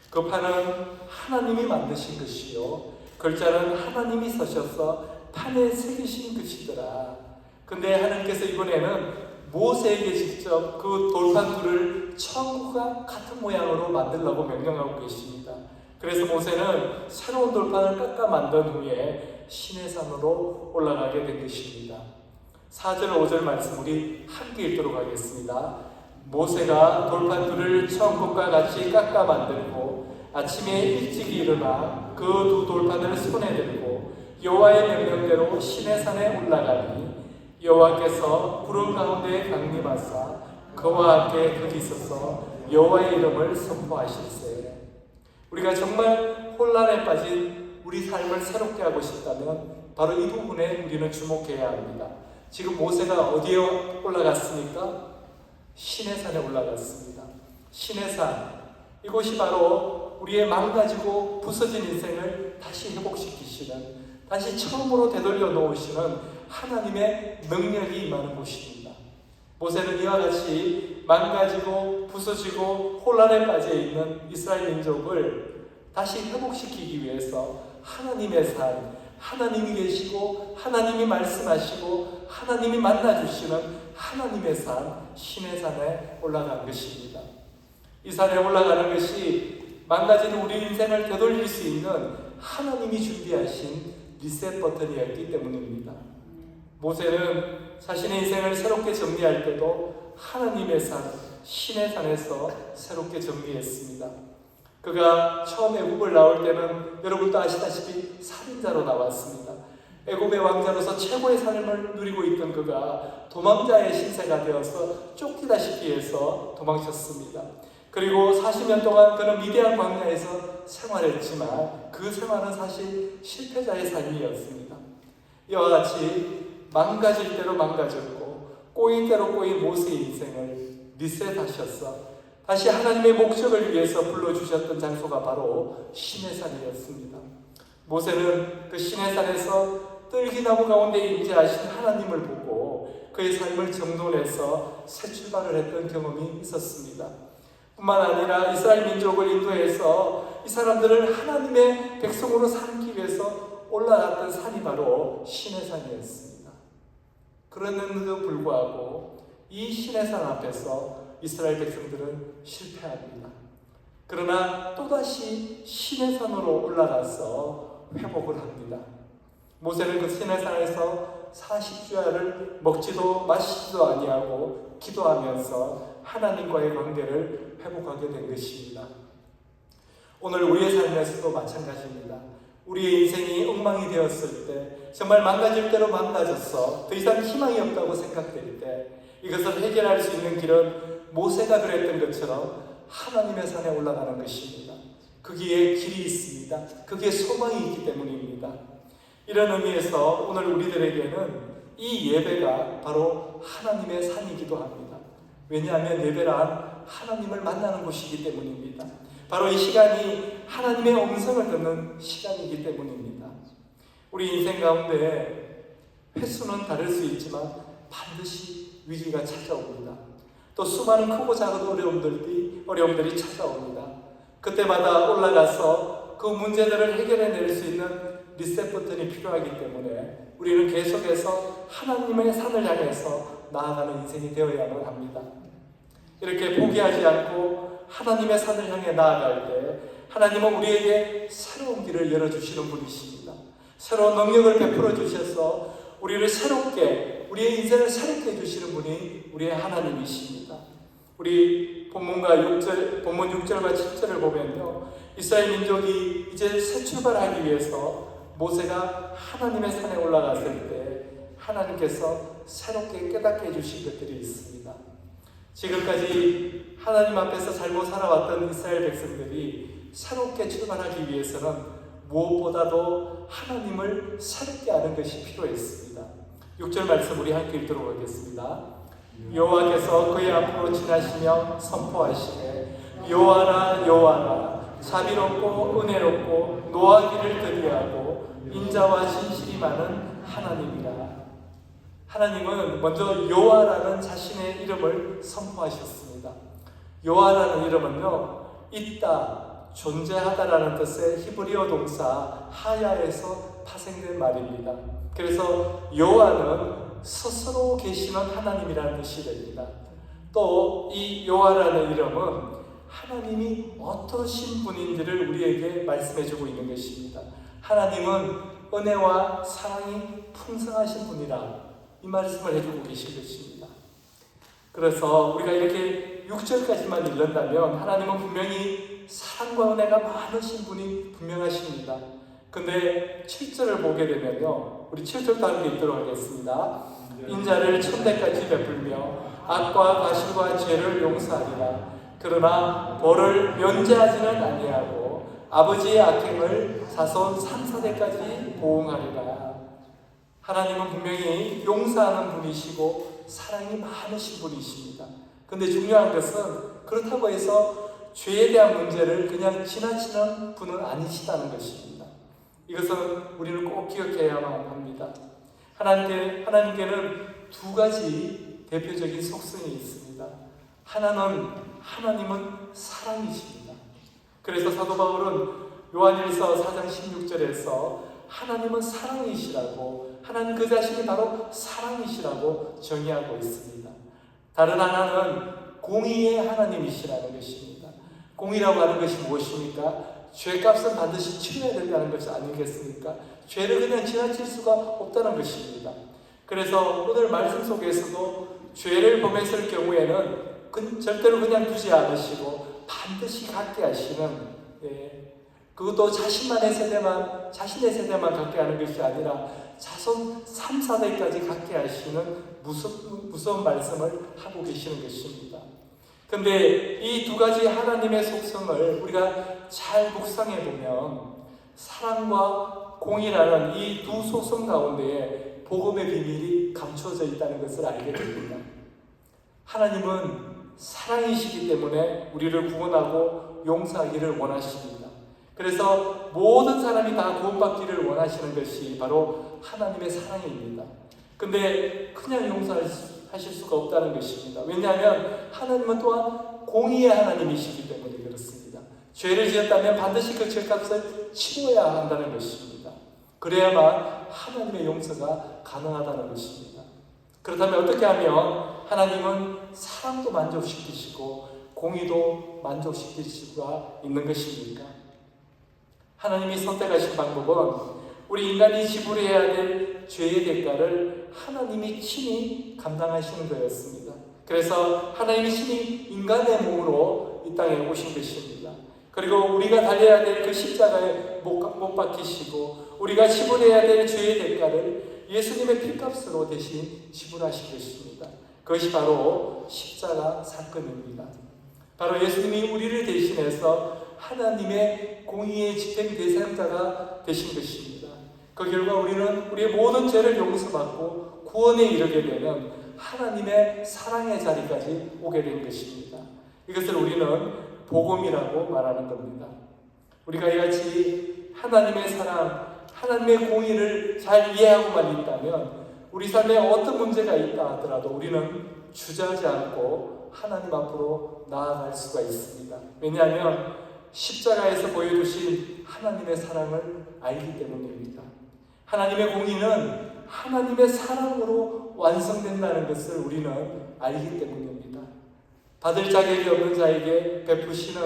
그 판은 하나님이 만드신 것이요 글자는 하나님이 써셔서 판에 새기신 것이더라. 근데 하나님께서 이번에는 모세에게 직접 그 돌판들을 처음과 같은 모양으로 만들라고 명령하고 계십니다. 그래서 모세는 새로운 돌판을 깎아 만든 후에 시내산으로 올라가게 된 것입니다. 4절 5절 말씀 우리 함께 읽도록 하겠습니다. 모세가 돌판들을 처음 것과 같이 깎아 만들고 아침에 일찍 일어나 그 두 돌판을 손에 들고 여호와의 명령대로 시내산에 올라가니 여호와께서 구름 가운데 강림하사 그와 함께 거기 있어서 여호와의 이름을 선포하실세. 우리가 정말 혼란에 빠진 우리 삶을 새롭게 하고 싶다면 바로 이 부분에 우리는 주목해야 합니다. 지금 모세가 어디에 올라갔습니까? 시내산에 올라갔습니다. 시내산, 이곳이 바로 우리의 망가지고 부서진 인생을 다시 회복시키시는, 다시 처음으로 되돌려 놓으시는 하나님의 능력이 임하는 곳입니다. 모세는 이와 같이 망가지고 부서지고 혼란에 빠져 있는 이스라엘 민족을 다시 회복시키기 위해서 하나님의 산, 하나님이 계시고 하나님이 말씀하시고 하나님이 만나주시는 하나님의 산, 시내산에 올라간 것입니다. 이 산에 올라가는 것이 망가진 우리 인생을 되돌릴 수 있는 하나님이 준비하신 리셋 버튼이었기 때문입니다. 모세는 자신의 인생을 새롭게 정리할 때도 하나님의 산, 신의 산에서 새롭게 정리했습니다. 그가 처음 애굽을 나올 때는 여러분도 아시다시피 살인자로 나왔습니다. 애굽의 왕자로서 최고의 삶을 누리고 있던 그가 도망자의 신세가 되어서 쫓기다시피 해서 도망쳤습니다. 그리고 40년 동안 그는 미디안 광야에서 생활했지만 그 생활은 사실 실패자의 삶이었습니다. 이와 같이 망가질 대로 망가졌고 꼬인 대로 꼬인 모세의 인생을 리셋하셔서 다시 하나님의 목적을 위해서 불러주셨던 장소가 바로 시내산이었습니다. 모세는 그 시내산에서 뜰기나무 가운데 임재하신 하나님을 보고 그의 삶을 정돈해서 새 출발을 했던 경험이 있었습니다. 뿐만 아니라 이스라엘 민족을 인도해서 이 사람들을 하나님의 백성으로 삼기 위해서 올라갔던 산이 바로 시내산이었습니다. 그랬는데도 불구하고 이 시내산 앞에서 이스라엘 백성들은 실패합니다. 그러나 또다시 시내산으로 올라가서 회복을 합니다. 모세는 그 시내산에서 40주야를 먹지도 마시지도 아니하고 기도하면서 하나님과의 관계를 회복하게 된 것입니다. 오늘 우리의 삶에서도 마찬가지입니다. 우리의 인생이 엉망이 되었을 때, 정말 망가질 대로 망가졌어, 더 이상 희망이 없다고 생각될 때, 이것을 해결할 수 있는 길은 모세가 그랬던 것처럼 하나님의 산에 올라가는 것입니다. 거기에 길이 있습니다. 거기에 소망이 있기 때문입니다. 이런 의미에서 오늘 우리들에게는 이 예배가 바로 하나님의 산이기도 합니다. 왜냐하면 예배란 하나님을 만나는 곳이기 때문입니다. 바로 이 시간이 하나님의 음성을 듣는 시간이기 때문입니다. 우리 인생 가운데 횟수는 다를 수 있지만 반드시 위기가 찾아옵니다. 또 수많은 크고 작은 어려움들이 찾아옵니다. 그때마다 올라가서 그 문제들을 해결해낼 수 있는 리셋 버튼이 필요하기 때문에 우리는 계속해서 하나님의 산을 향해서 나아가는 인생이 되어야만 합니다. 이렇게 포기하지 않고 하나님의 산을 향해 나아갈 때 하나님은 우리에게 새로운 길을 열어주시는 분이십니다. 새로운 능력을 베풀어 주셔서 우리를 새롭게, 우리의 인생을 새롭게 해주시는 분이 우리의 하나님이십니다. 우리 본문 6절과 7절을 보면요, 이스라엘 민족이 이제 새 출발하기 위해서 모세가 하나님의 산에 올라갔을 때 하나님께서 새롭게 깨닫게 해주신 것들이 있습니다. 지금까지 하나님 앞에서 잘못 살아왔던 이스라엘 백성들이 새롭게 출발하기 위해서는 무엇보다도 하나님을 새롭게 아는 것이 필요했습니다. 6절 말씀 우리 함께 읽도록 하겠습니다. 여호와께서 그의 앞으로 지나시며 선포하시되 여호와라 여호와라 자비롭고 은혜롭고 노하기를 더디하고 인자와 진실이 많은 하나님이라. 하나님은 먼저 여호와라는 자신의 이름을 선포하셨습니다. 여호와라는 이름은요, 있다, 존재하다라는 뜻의 히브리어 동사 하야에서 파생된 말입니다. 그래서 여호와는 스스로 계시는 하나님이라는 뜻이 됩니다. 또 이 여호와라는 이름은 하나님이 어떠신 분인지를 우리에게 말씀해주고 있는 것입니다. 하나님은 은혜와 사랑이 풍성하신 분이라 이 말씀을 해주고 계신 것입니다. 그래서 우리가 이렇게 6절까지만 읽는다면 하나님은 분명히 사랑과 은혜가 많으신 분이 분명하십니다. 근데 7절을 보게 되면요, 우리 7절도 함께 읽도록 하겠습니다. 인자를 천대까지 베풀며 악과 과실과 죄를 용서하리라. 그러나 벌을 면제하지는 아니하고 아버지의 악행을 자손 3, 4대까지 보응하리라. 하나님은 분명히 용서하는 분이시고 사랑이 많으신 분이십니다. 근데 중요한 것은 그렇다고 해서 죄에 대한 문제를 그냥 지나치는 분은 아니시다는 것입니다. 이것은 우리는 꼭 기억해야만 합니다. 하나님께는 두 가지 대표적인 속성이 있습니다. 하나님은 사랑이십니다. 그래서 사도 바울은 요한일서 4장 16절에서 하나님은 사랑이시라고, 하나님 그 자신이 바로 사랑이시라고 정의하고 있습니다. 다른 하나는 공의의 하나님이시라는 것입니다. 공의라고 하는 것이 무엇입니까? 죄값은 반드시 치러야 된다는 것이 아니겠습니까? 죄를 그냥 지나칠 수가 없다는 것입니다. 그래서 오늘 말씀 속에서도 죄를 범했을 경우에는 절대로 그냥 두지 않으시고 반드시 갖게 하시는, 그것도 자신의 세대만 갖게 하는 것이 아니라 자손 3, 4대까지 갖게 하시는 무서운 말씀을 하고 계시는 것입니다. 근데 이 두 가지 하나님의 속성을 우리가 잘 묵상해 보면 사랑과 공의라는 이 두 속성 가운데에 복음의 비밀이 감추어져 있다는 것을 알게 됩니다. 하나님은 사랑이시기 때문에 우리를 구원하고 용서하기를 원하십니다. 그래서 모든 사람이 다 구원받기를 원하시는 것이 바로 하나님의 사랑입니다. 근데 그냥 용서하실 수가 없다는 것입니다. 왜냐하면 하나님은 또한 공의의 하나님이시기 때문에 그렇습니다. 죄를 지었다면 반드시 그 죄값을 치러야 한다는 것입니다. 그래야만 하나님의 용서가 가능하다는 것입니다. 그렇다면 어떻게 하면 하나님은 사랑도 만족시키시고 공의도 만족시킬 수가 있는 것입니까? 하나님이 선택하신 방법은 우리 인간이 지불해야 될 죄의 대가를 하나님이 친히 감당하시는 거였습니다. 그래서 하나님이 친히 인간의 몸으로 이 땅에 오신 것입니다. 그리고 우리가 달려야 될 그 십자가에 못 박히시고 우리가 지불해야 될 죄의 대가를 예수님의 피값으로 대신 지불하신 것입니다. 그것이 바로 십자가 사건입니다. 바로 예수님이 우리를 대신해서 하나님의 공의의 집행 대상자가 되신 것입니다. 그 결과 우리는 우리의 모든 죄를 용서받고 구원에 이르게 되는 하나님의 사랑의 자리까지 오게 된 것입니다. 이것을 우리는 복음이라고 말하는 겁니다. 우리가 이같이 하나님의 사랑, 하나님의 공의를 잘 이해하고만 있다면 우리 삶에 어떤 문제가 있다 하더라도 우리는 주저하지 않고 하나님 앞으로 나아갈 수가 있습니다. 왜냐하면 십자가에서 보여주신 하나님의 사랑을 알기 때문입니다. 하나님의 공의는 하나님의 사랑으로 완성된다는 것을 우리는 알기 때문입니다. 받을 자격이 없는 자에게 베푸시는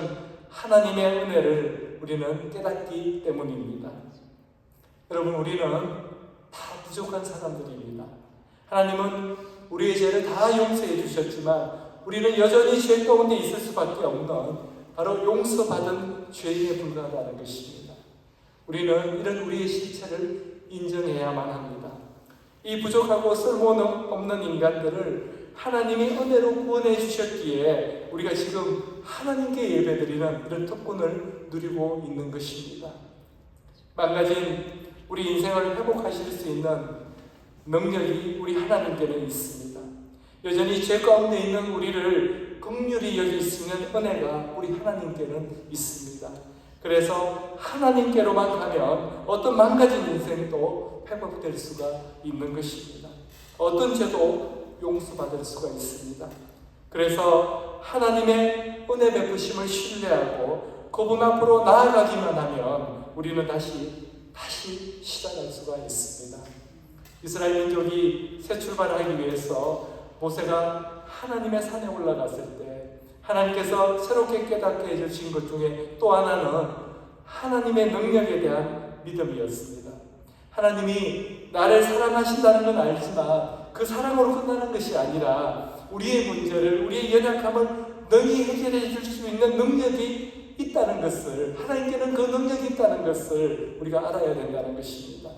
하나님의 은혜를 우리는 깨닫기 때문입니다. 여러분, 우리는 다 부족한 사람들입니다. 하나님은 우리의 죄를 다 용서해 주셨지만 우리는 여전히 죄 가운데 있을 수밖에 없는 바로 용서받은 죄인에 불과하다는 것입니다. 우리는 이런 우리의 실체를 인정해야만 합니다. 이 부족하고 쓸모없는 인간들을 하나님이 은혜로 구원해 주셨기에 우리가 지금 하나님께 예배드리는 이런 특권을 누리고 있는 것입니다. 망가진 우리 인생을 회복하실 수 있는 능력이 우리 하나님께는 있습니다. 여전히 죄 가운데 있는 우리를 긍휼히 여길 수 있는 은혜가 우리 하나님께는 있습니다. 그래서 하나님께로만 가면 어떤 망가진 인생도 회복될 수가 있는 것입니다. 어떤 죄도 용서받을 수가 있습니다. 그래서 하나님의 은혜 베푸심을 신뢰하고 그분 앞으로 나아가기만 하면 우리는 다시 시작할 수가 있습니다. 이스라엘 민족이 새 출발하기 위해서 모세가 하나님의 산에 올라갔을 때 하나님께서 새롭게 깨닫게 해주신 것 중에 또 하나는 하나님의 능력에 대한 믿음이었습니다. 하나님이 나를 사랑하신다는 건 알지만 그 사랑으로 끝나는 것이 아니라 우리의 문제를, 우리의 연약함을 능히 해결해 줄 수 있는 능력이 있다는 것을, 하나님께는 그 능력이 있다는 것을 우리가 알아야 된다는 것입니다.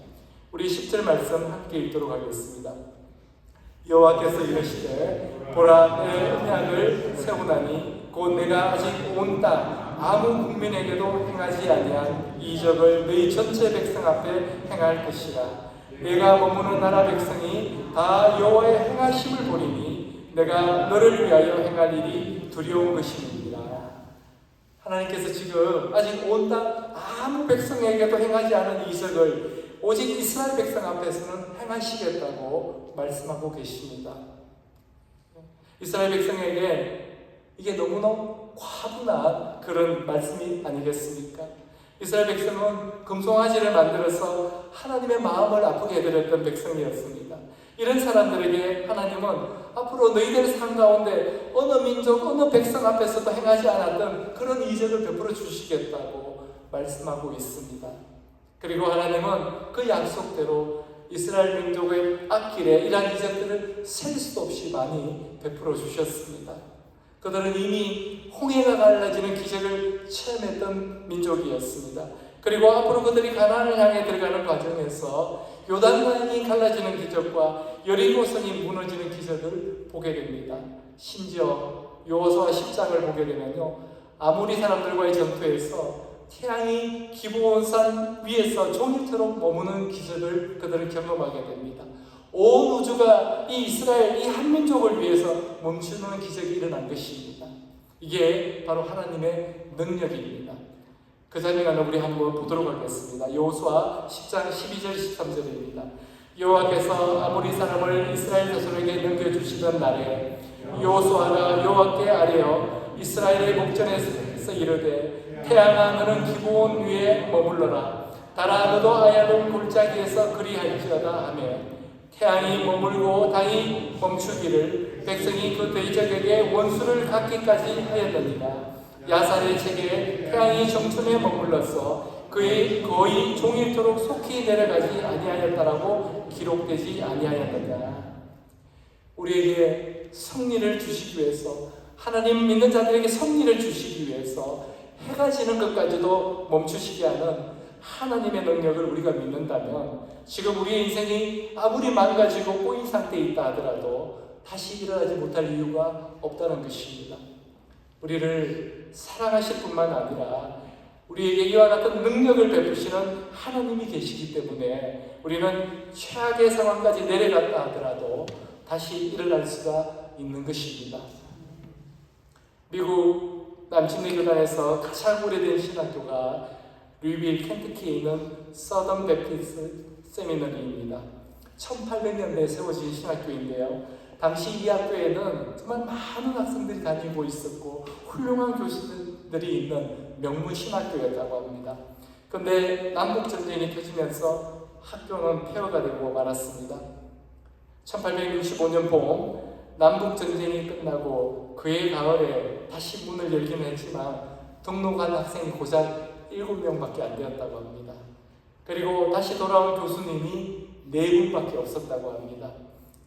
우리 10절 말씀 함께 읽도록 하겠습니다. 여호와께서 이르시되 보라, 내 언약을 세우나니 곧 내가 아직 온 땅 아무 국민에게도 행하지 아니한 이적을 너희 전체 백성 앞에 행할 것이라. 내가 머무는 나라 백성이 다 여호와의 행하심을 보리니 내가 너를 위하여 행할 일이 두려운 것이니라. 하나님께서 지금 아직 온 땅 아무 백성에게도 행하지 않은 이적을 오직 이스라엘 백성 앞에서는 행하시겠다고 말씀하고 계십니다. 이스라엘 백성에게 이게 너무너무 과분한 그런 말씀이 아니겠습니까? 이스라엘 백성은 금송아지를 만들어서 하나님의 마음을 아프게 해드렸던 백성이었습니다. 이런 사람들에게 하나님은 앞으로 너희들 삶 가운데 어느 민족, 어느 백성 앞에서도 행하지 않았던 그런 이적을 베풀어 주시겠다고 말씀하고 있습니다. 그리고 하나님은 그 약속대로 이스라엘 민족의 앞길에 이러한 이적들을 셀 수 없이 많이 베풀어 주셨습니다. 그들은 이미 홍해가 갈라지는 기적을 체험했던 민족이었습니다. 그리고 앞으로 그들이 가나안을 향해 들어가는 과정에서 요단강이 갈라지는 기적과 여리고성이 무너지는 기적을 보게 됩니다. 심지어 여호수아 10장을 보게 되면요, 아모리 사람들과의 전투에서 태양이 기브온산 위에서 종일토록 머무는 기적을 그들은 경험하게 됩니다. 온 우주가 이 이스라엘, 이 한민족을 위해서 멈추는 기적이 일어난 것입니다. 이게 바로 하나님의 능력입니다. 그 장면을 우리 한번 보도록 하겠습니다. 여호수아 10장 12절 13절입니다. 여호와께서 아모리 사람을 이스라엘 자손에게 넘겨주시던 날에 여호수아가 여호와께 아뢰어 이스라엘의 목전에서 이르되 태양아 너는 기브온 위에 머물러라. 달아 너도 아얄론 골짜기에서 그리할지어다 하며 태양이 머물고 달이 멈추기를 백성이 그 대적에게 원수를 갚기까지 하였느니라. 야살의 책에 태양이 정춘에 머물러서 그의 거의 종일토록 속히 내려가지 아니하였다라고 기록되지 아니하였느냐. 우리에게 승리를 주시기 위해서, 하나님 믿는 자들에게 승리를 주시기 위해서 해가 지는 것까지도 멈추시게 하는 하나님의 능력을 우리가 믿는다면 지금 우리의 인생이 아무리 망가지고 꼬인 상태에 있다 하더라도 다시 일어나지 못할 이유가 없다는 것입니다. 우리를 사랑하실 뿐만 아니라 우리에게 이와 같은 능력을 베푸시는 하나님이 계시기 때문에 우리는 최악의 상황까지 내려갔다 하더라도 다시 일어날 수가 있는 것입니다. 미국 남침내 교단에서 가장 오래된 신학교가 루이빌 켄터키에 있는 서던 베프티스트 세미너리입니다. 1800년대에 세워진 신학교인데요. 당시 이 학교에는 정말 많은 학생들이 다니고 있었고 훌륭한 교수들이 있는 명문 신학교였다고 합니다. 그런데 남북전쟁이 터지면서 학교는 폐허가 되고 말았습니다. 1865년 봄 남북전쟁이 끝나고 그해 가을에 다시 문을 열기는 했지만 등록한 학생이 고작 7명밖에 안 되었다고 합니다. 그리고 다시 돌아온 교수님이 4분밖에 없었다고 합니다.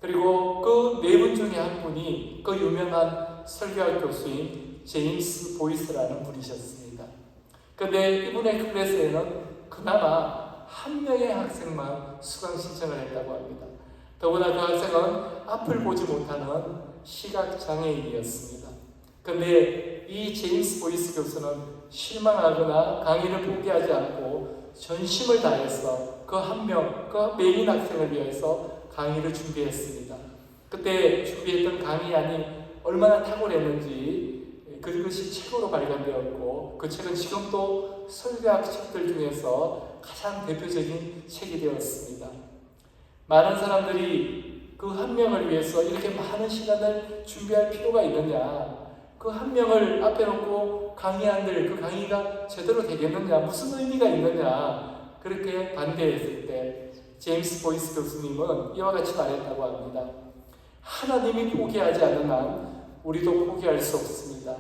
그리고 그 4분 중에 한 분이 그 유명한 설교학 교수인 제임스 보이스라는 분이셨습니다. 그런데 이분의 클래스에는 그나마 한 명의 학생만 수강 신청을 했다고 합니다. 더구나 그 학생은 앞을 보지 못하는 시각장애인이었습니다. 그런데 이 제임스 보이스 교수는 실망하거나 강의를 포기하지 않고 전심을 다해서 그 한 명, 그 메인 학생을 위해서 강의를 준비했습니다. 그때 준비했던 강의안이 얼마나 탁월했는지 그것이 책으로 발간되었고 그 책은 지금도 설교학 책들 중에서 가장 대표적인 책이 되었습니다. 많은 사람들이 그 한 명을 위해서 이렇게 많은 시간을 준비할 필요가 있느냐, 그 한 명을 앞에 놓고 강의한들 그 강의가 제대로 되겠느냐, 무슨 의미가 있느냐, 그렇게 반대했을 때 제임스 보이스 교수님은 이와 같이 말했다고 합니다. 하나님이 포기하지 않는 한 우리도 포기할 수 없습니다.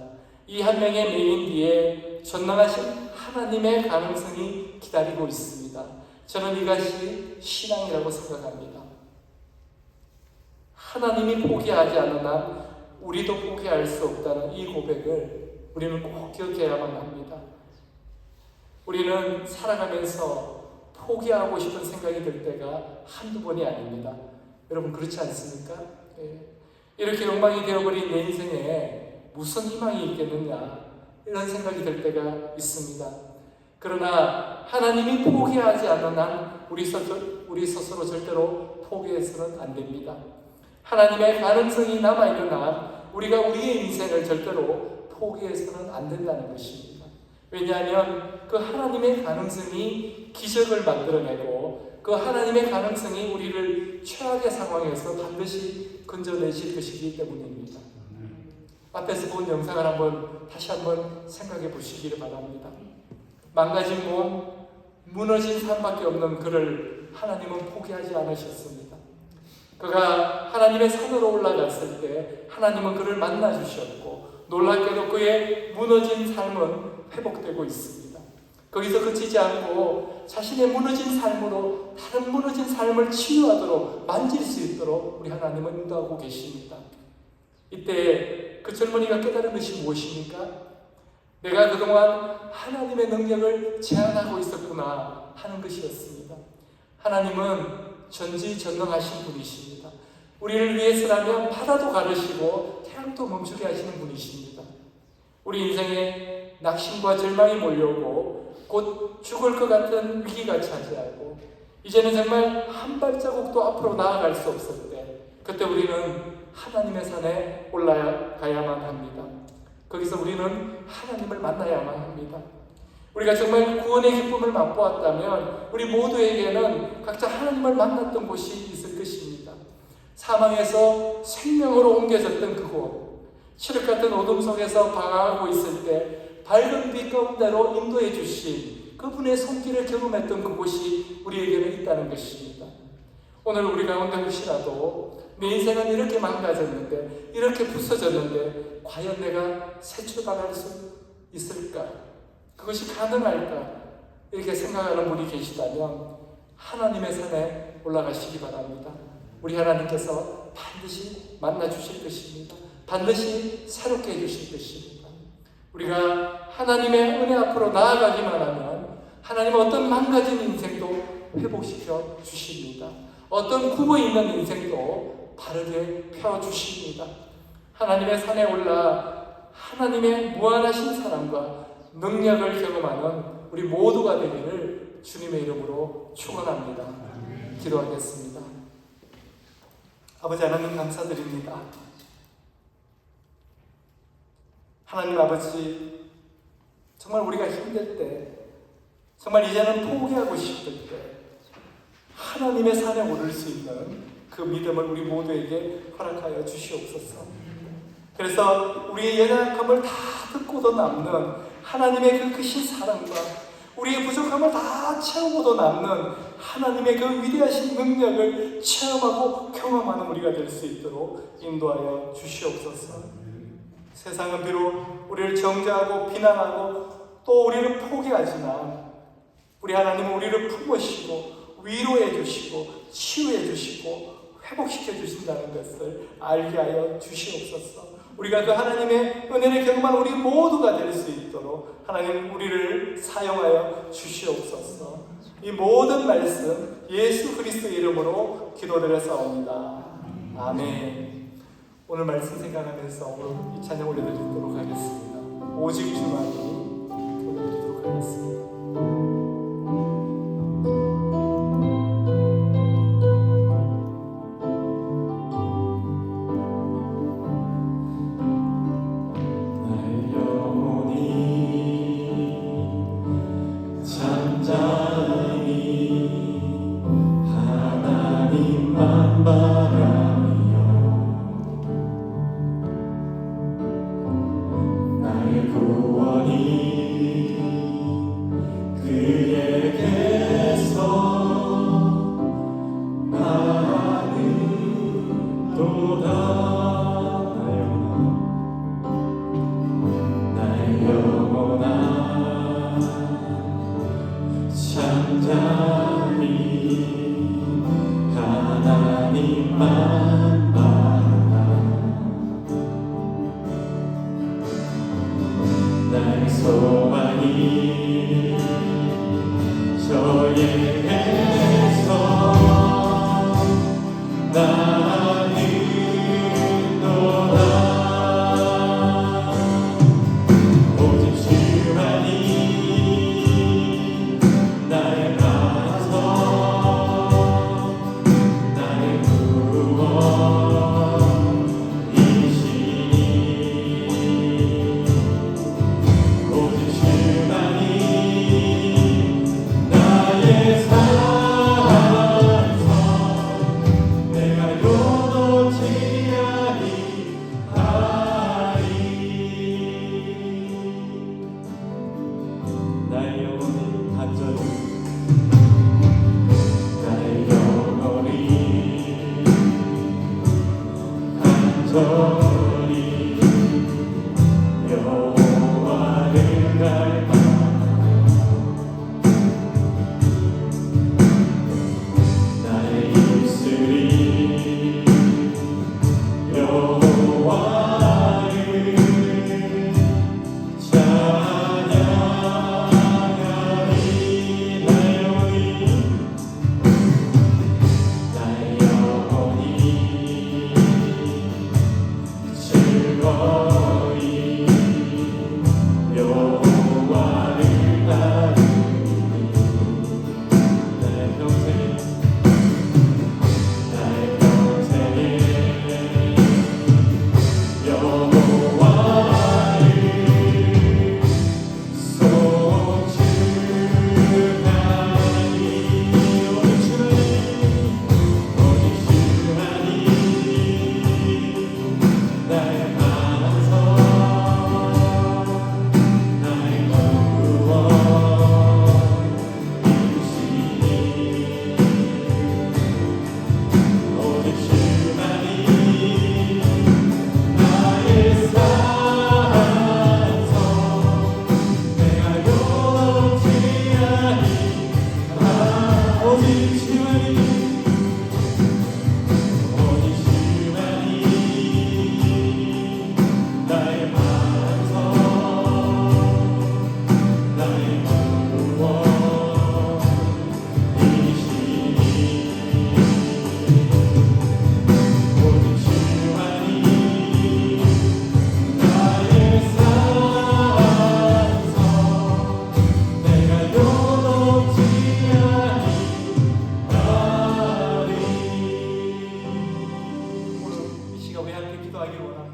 이 한 명의 메인 뒤에 전능하신 하나님의 가능성이 기다리고 있습니다. 저는 이것이 신앙이라고 생각합니다. 하나님이 포기하지 않는 한 우리도 포기할 수 없다는 이 고백을 우리는 꼭 기억해야만 합니다. 우리는 살아가면서 포기하고 싶은 생각이 들 때가 한두 번이 아닙니다. 여러분 그렇지 않습니까? 이렇게 엉망이 되어버린 내 인생에 무슨 희망이 있겠느냐 이런 생각이 들 때가 있습니다. 그러나 하나님이 포기하지 않는 한 우리 스스로 절대로 포기해서는 안 됩니다. 하나님의 가능성이 남아있는 한 우리가 우리의 인생을 절대로 포기해서는 안 된다는 것입니다. 왜냐하면 그 하나님의 가능성이 기적을 만들어내고 그 하나님의 가능성이 우리를 최악의 상황에서 반드시 건져내실 것이기 때문입니다. 앞에서 본 영상을 다시 한번 생각해 보시기를 바랍니다. 망가진 몸, 무너진 산밖에 없는 그를 하나님은 포기하지 않으셨습니다. 그가 하나님의 산으로 올라갔을 때 하나님은 그를 만나 주셨고 놀랍게도 그의 무너진 삶은 회복되고 있습니다. 거기서 그치지 않고 자신의 무너진 삶으로 다른 무너진 삶을 치유하도록 만질 수 있도록 우리 하나님은 인도하고 계십니다. 이때 그 젊은이가 깨달은 것이 무엇입니까? 내가 그동안 하나님의 능력을 제한하고 있었구나 하는 것이었습니다. 하나님은 전지전능하신 분이십니다. 우리를 위해서라면 바다도 가르시고 태양도 멈추게 하시는 분이십니다. 우리 인생에 낙심과 절망이 몰려오고 곧 죽을 것 같은 위기가 차지하고 이제는 정말 한 발자국도 앞으로 나아갈 수 없을 때 그때 우리는 하나님의 산에 올라가야만 합니다. 거기서 우리는 하나님을 만나야만 합니다. 우리가 정말 구원의 기쁨을 맛보았다면 우리 모두에게는 각자 하나님을 만났던 곳이 있을 것입니다. 사망에서 생명으로 옮겨졌던 그곳, 칠흑 같은 어둠 속에서 방황하고 있을 때 밝은 빛 가운데로 인도해 주신 그분의 손길을 경험했던 그곳이 우리에게는 있다는 것입니다. 오늘 우리 가운데 혹시라도 내 인생은 이렇게 망가졌는데 이렇게 부서졌는데 과연 내가 새 출발할 수 있을까? 그것이 가능할까? 이렇게 생각하는 분이 계시다면 하나님의 산에 올라가시기 바랍니다. 우리 하나님께서 반드시 만나 주실 것입니다. 반드시 새롭게 해주실 것입니다. 우리가 하나님의 은혜 앞으로 나아가기만 하면 하나님은 어떤 망가진 인생도 회복시켜 주십니다. 어떤 굽어 있는 인생도 바르게 펴주십니다. 하나님의 산에 올라 하나님의 무한하신 사랑과 능력을 경험하는 우리 모두가 되기를 주님의 이름으로 축원합니다. 기도하겠습니다. 아버지 하나님 감사드립니다. 하나님 아버지, 정말 우리가 힘들 때, 정말 이제는 포기하고 싶을 때 하나님의 산에 오를 수 있는 그 믿음을 우리 모두에게 허락하여 주시옵소서. 그래서 우리의 연약함을 다 듣고도 남는 하나님의 그 크신 사랑과 우리의 부족함을 다 채우고도 남는 하나님의 그 위대하신 능력을 체험하고 경험하는 우리가 될 수 있도록 인도하여 주시옵소서. 세상은 비록 우리를 정죄하고 비난하고 또 우리를 포기하지만 우리 하나님은 우리를 품으시고 위로해 주시고 치유해 주시고 회복시켜 주신다는 것을 알게 하여 주시옵소서. 우리가 그 하나님의 은혜를 경험한 우리 모두가 될 수 있도록 하나님 우리를 사용하여 주시옵소서. 이 모든 말씀 예수 그리스도의 이름으로 기도드렸사옵니다. 아멘. 오늘 말씀 생각하면서 오늘 이 찬양 올려드리도록 하겠습니다. 오직 주만이 올려드리도록 하겠습니다.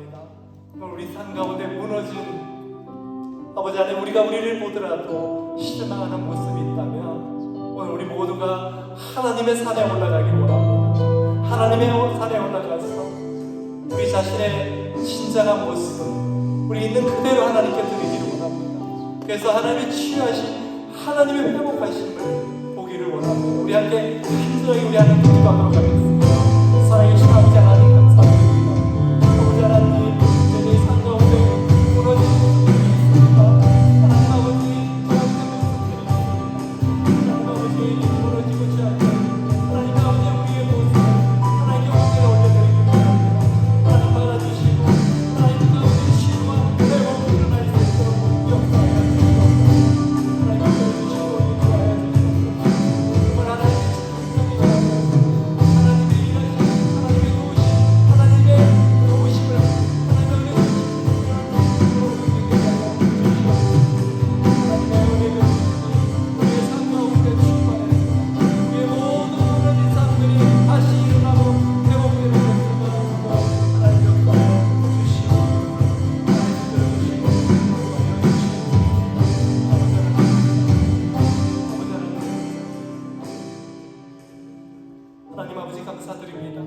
원합니다. 우리 삶 가운데 무너진 아버지 하나님, 우리를 보더라도 실망하는 모습이 있다면 오늘 우리 모두가 하나님의 산에 올라가길 원합니다. 하나님의 산에 올라가서 우리 자신의 진정한 모습, 우리 있는 그대로 하나님께 드리기를 원합니다. 그래서 하나님의 치유하신 하나님의 회복하심을 보기를 원합니다. 우리 함께 힘들게 우리 하나님 기도하도록 하겠습니다. 살아계신 아버지 하나님 감사드립니다. 아버지 하나님, 내 삶 가운데 무너진 모습이 있습니다. 하나님 아버지, 하나님 아버지 무너지고 지않게 하나님 아버지 우리의 모습 하나님께 온전히 올려드리기 원합니다. 하나님 받아주시고 하나님 가운데 치유와 회복이 일어날 수 있도록 역사하여 주시옵소서. 하나님 받아주시고 인도하여 주시옵소서. 정말 하나님의 축복이 일어나고 하나님의 일하심, 하나님의 도우심, 하나님의 도우심을 하나님의 은혜를 우리의 삶 가운데 충만해 우리의 모든 무너진 삶들이 다시 일어나고 회복되는 것을 하나님 역사하여 주시고 하나님 들어주시고 하나님 아버지 감사드립니다.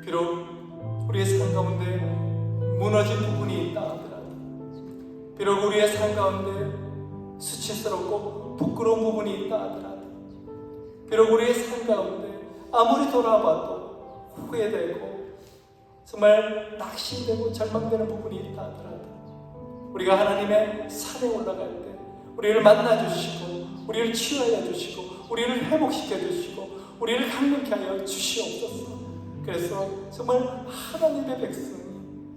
비록 우리의 삶 가운데 무너진 부분이 있다 하더라도, 비록 우리의 삶 가운데 수치스럽고 부끄러운 부분이 있다 하더라도, 비록 우리의 삶 가운데 아무리 돌아봐도 후회되고 정말 낙심되고 절망되는 부분이 있다 하더라도, 우리가 하나님의 산에 올라갈 때 우리를 만나주시고 우리를 치유하여 주시고 우리를 회복시켜 주시고 우리를 강력케 하여 주시옵소서. 그래서 정말 하나님의 백성이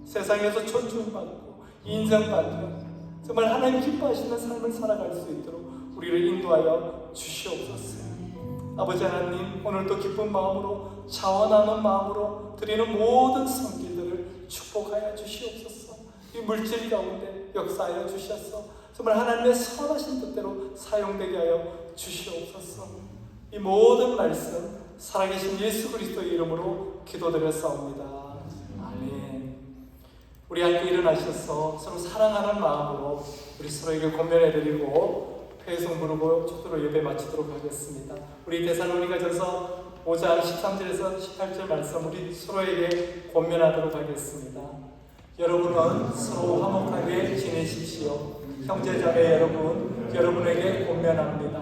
세상에서 존중받고 인정받는 정말 하나님 기뻐하시는 삶을 살아갈 수 있도록 우리를 인도하여 주시옵소서. 아버지 하나님, 오늘도 기쁜 마음으로 자원하는 마음으로 드리는 모든 성기들을 축복하여 주시옵소서. 이 물질 가운데 역사하여 주셔서 정말 하나님의 선하신 뜻대로 사용되게 하여 주시옵소서. 이 모든 말씀 살아계신 예수 그리스도의 이름으로 기도드렸사옵니다. 아멘. 우리 함께 일어나셔서 서로 사랑하는 마음으로 우리 서로에게 권면해드리고 회송 부르고 축도로 예배 마치도록 하겠습니다. 우리 데살로니가전서 5장 13절에서 18절 말씀 우리 서로에게 권면하도록 하겠습니다. 여러분은 서로 화목하게 지내십시오. 형제자매 여러분, 여러분에게 권면합니다.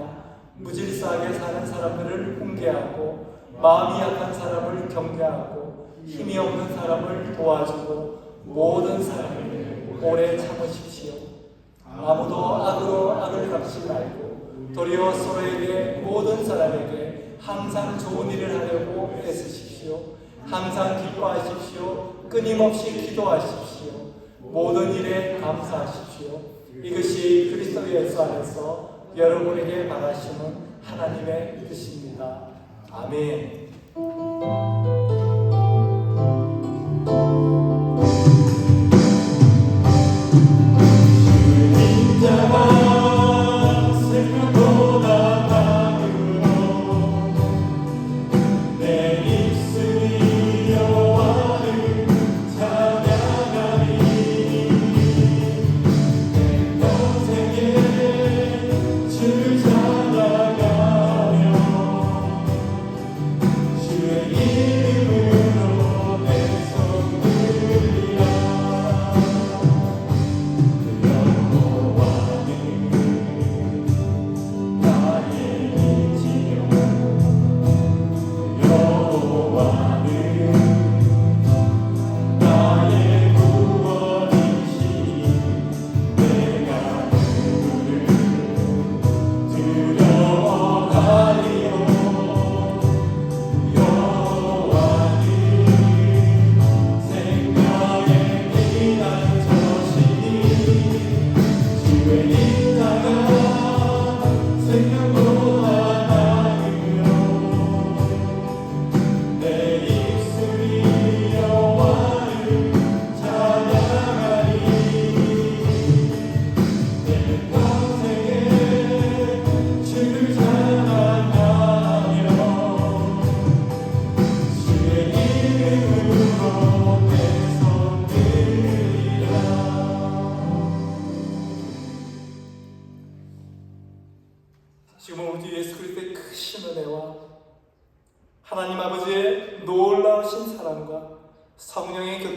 무질서하게 사는 사람들을 훈계하고 마음이 약한 사람을 격려하고 힘이 없는 사람을 도와주고 모든 사람을 오래 참으십시오. 아무도 악으로 악을 갚지 말고 도리어 서로에게 모든 사람에게 항상 좋은 일을 하려고 애쓰십시오. 항상 기뻐하십시오. 끊임없이 기도하십시오. 모든 일에 감사하십시오. 이것이 그리스도 예수 안에서 여러분에게 바라시는 하나님의 뜻입니다. 아멘. 주의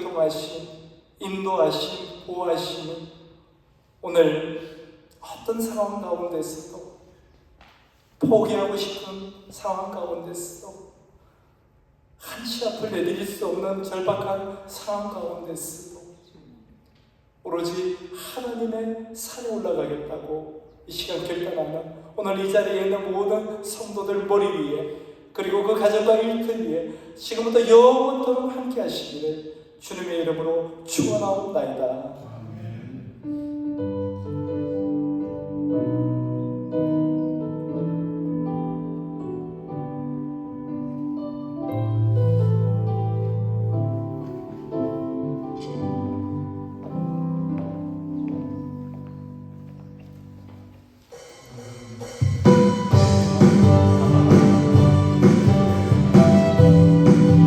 교통하심, 인도하심, 보호하심, 오늘 어떤 상황 가운데서도 포기하고 싶은 상황 가운데서도 한치 앞을 내디딜 수 없는 절박한 상황 가운데서도 오로지 하나님의 산에 올라가겠다고 이 시간 결단하는 오늘 이 자리에 있는 모든 성도들 머리 위에 그리고 그 가정과 일터 위에 지금부터 영원토록 함께 하시기를 주님의 이름으로 축원하옵나이다.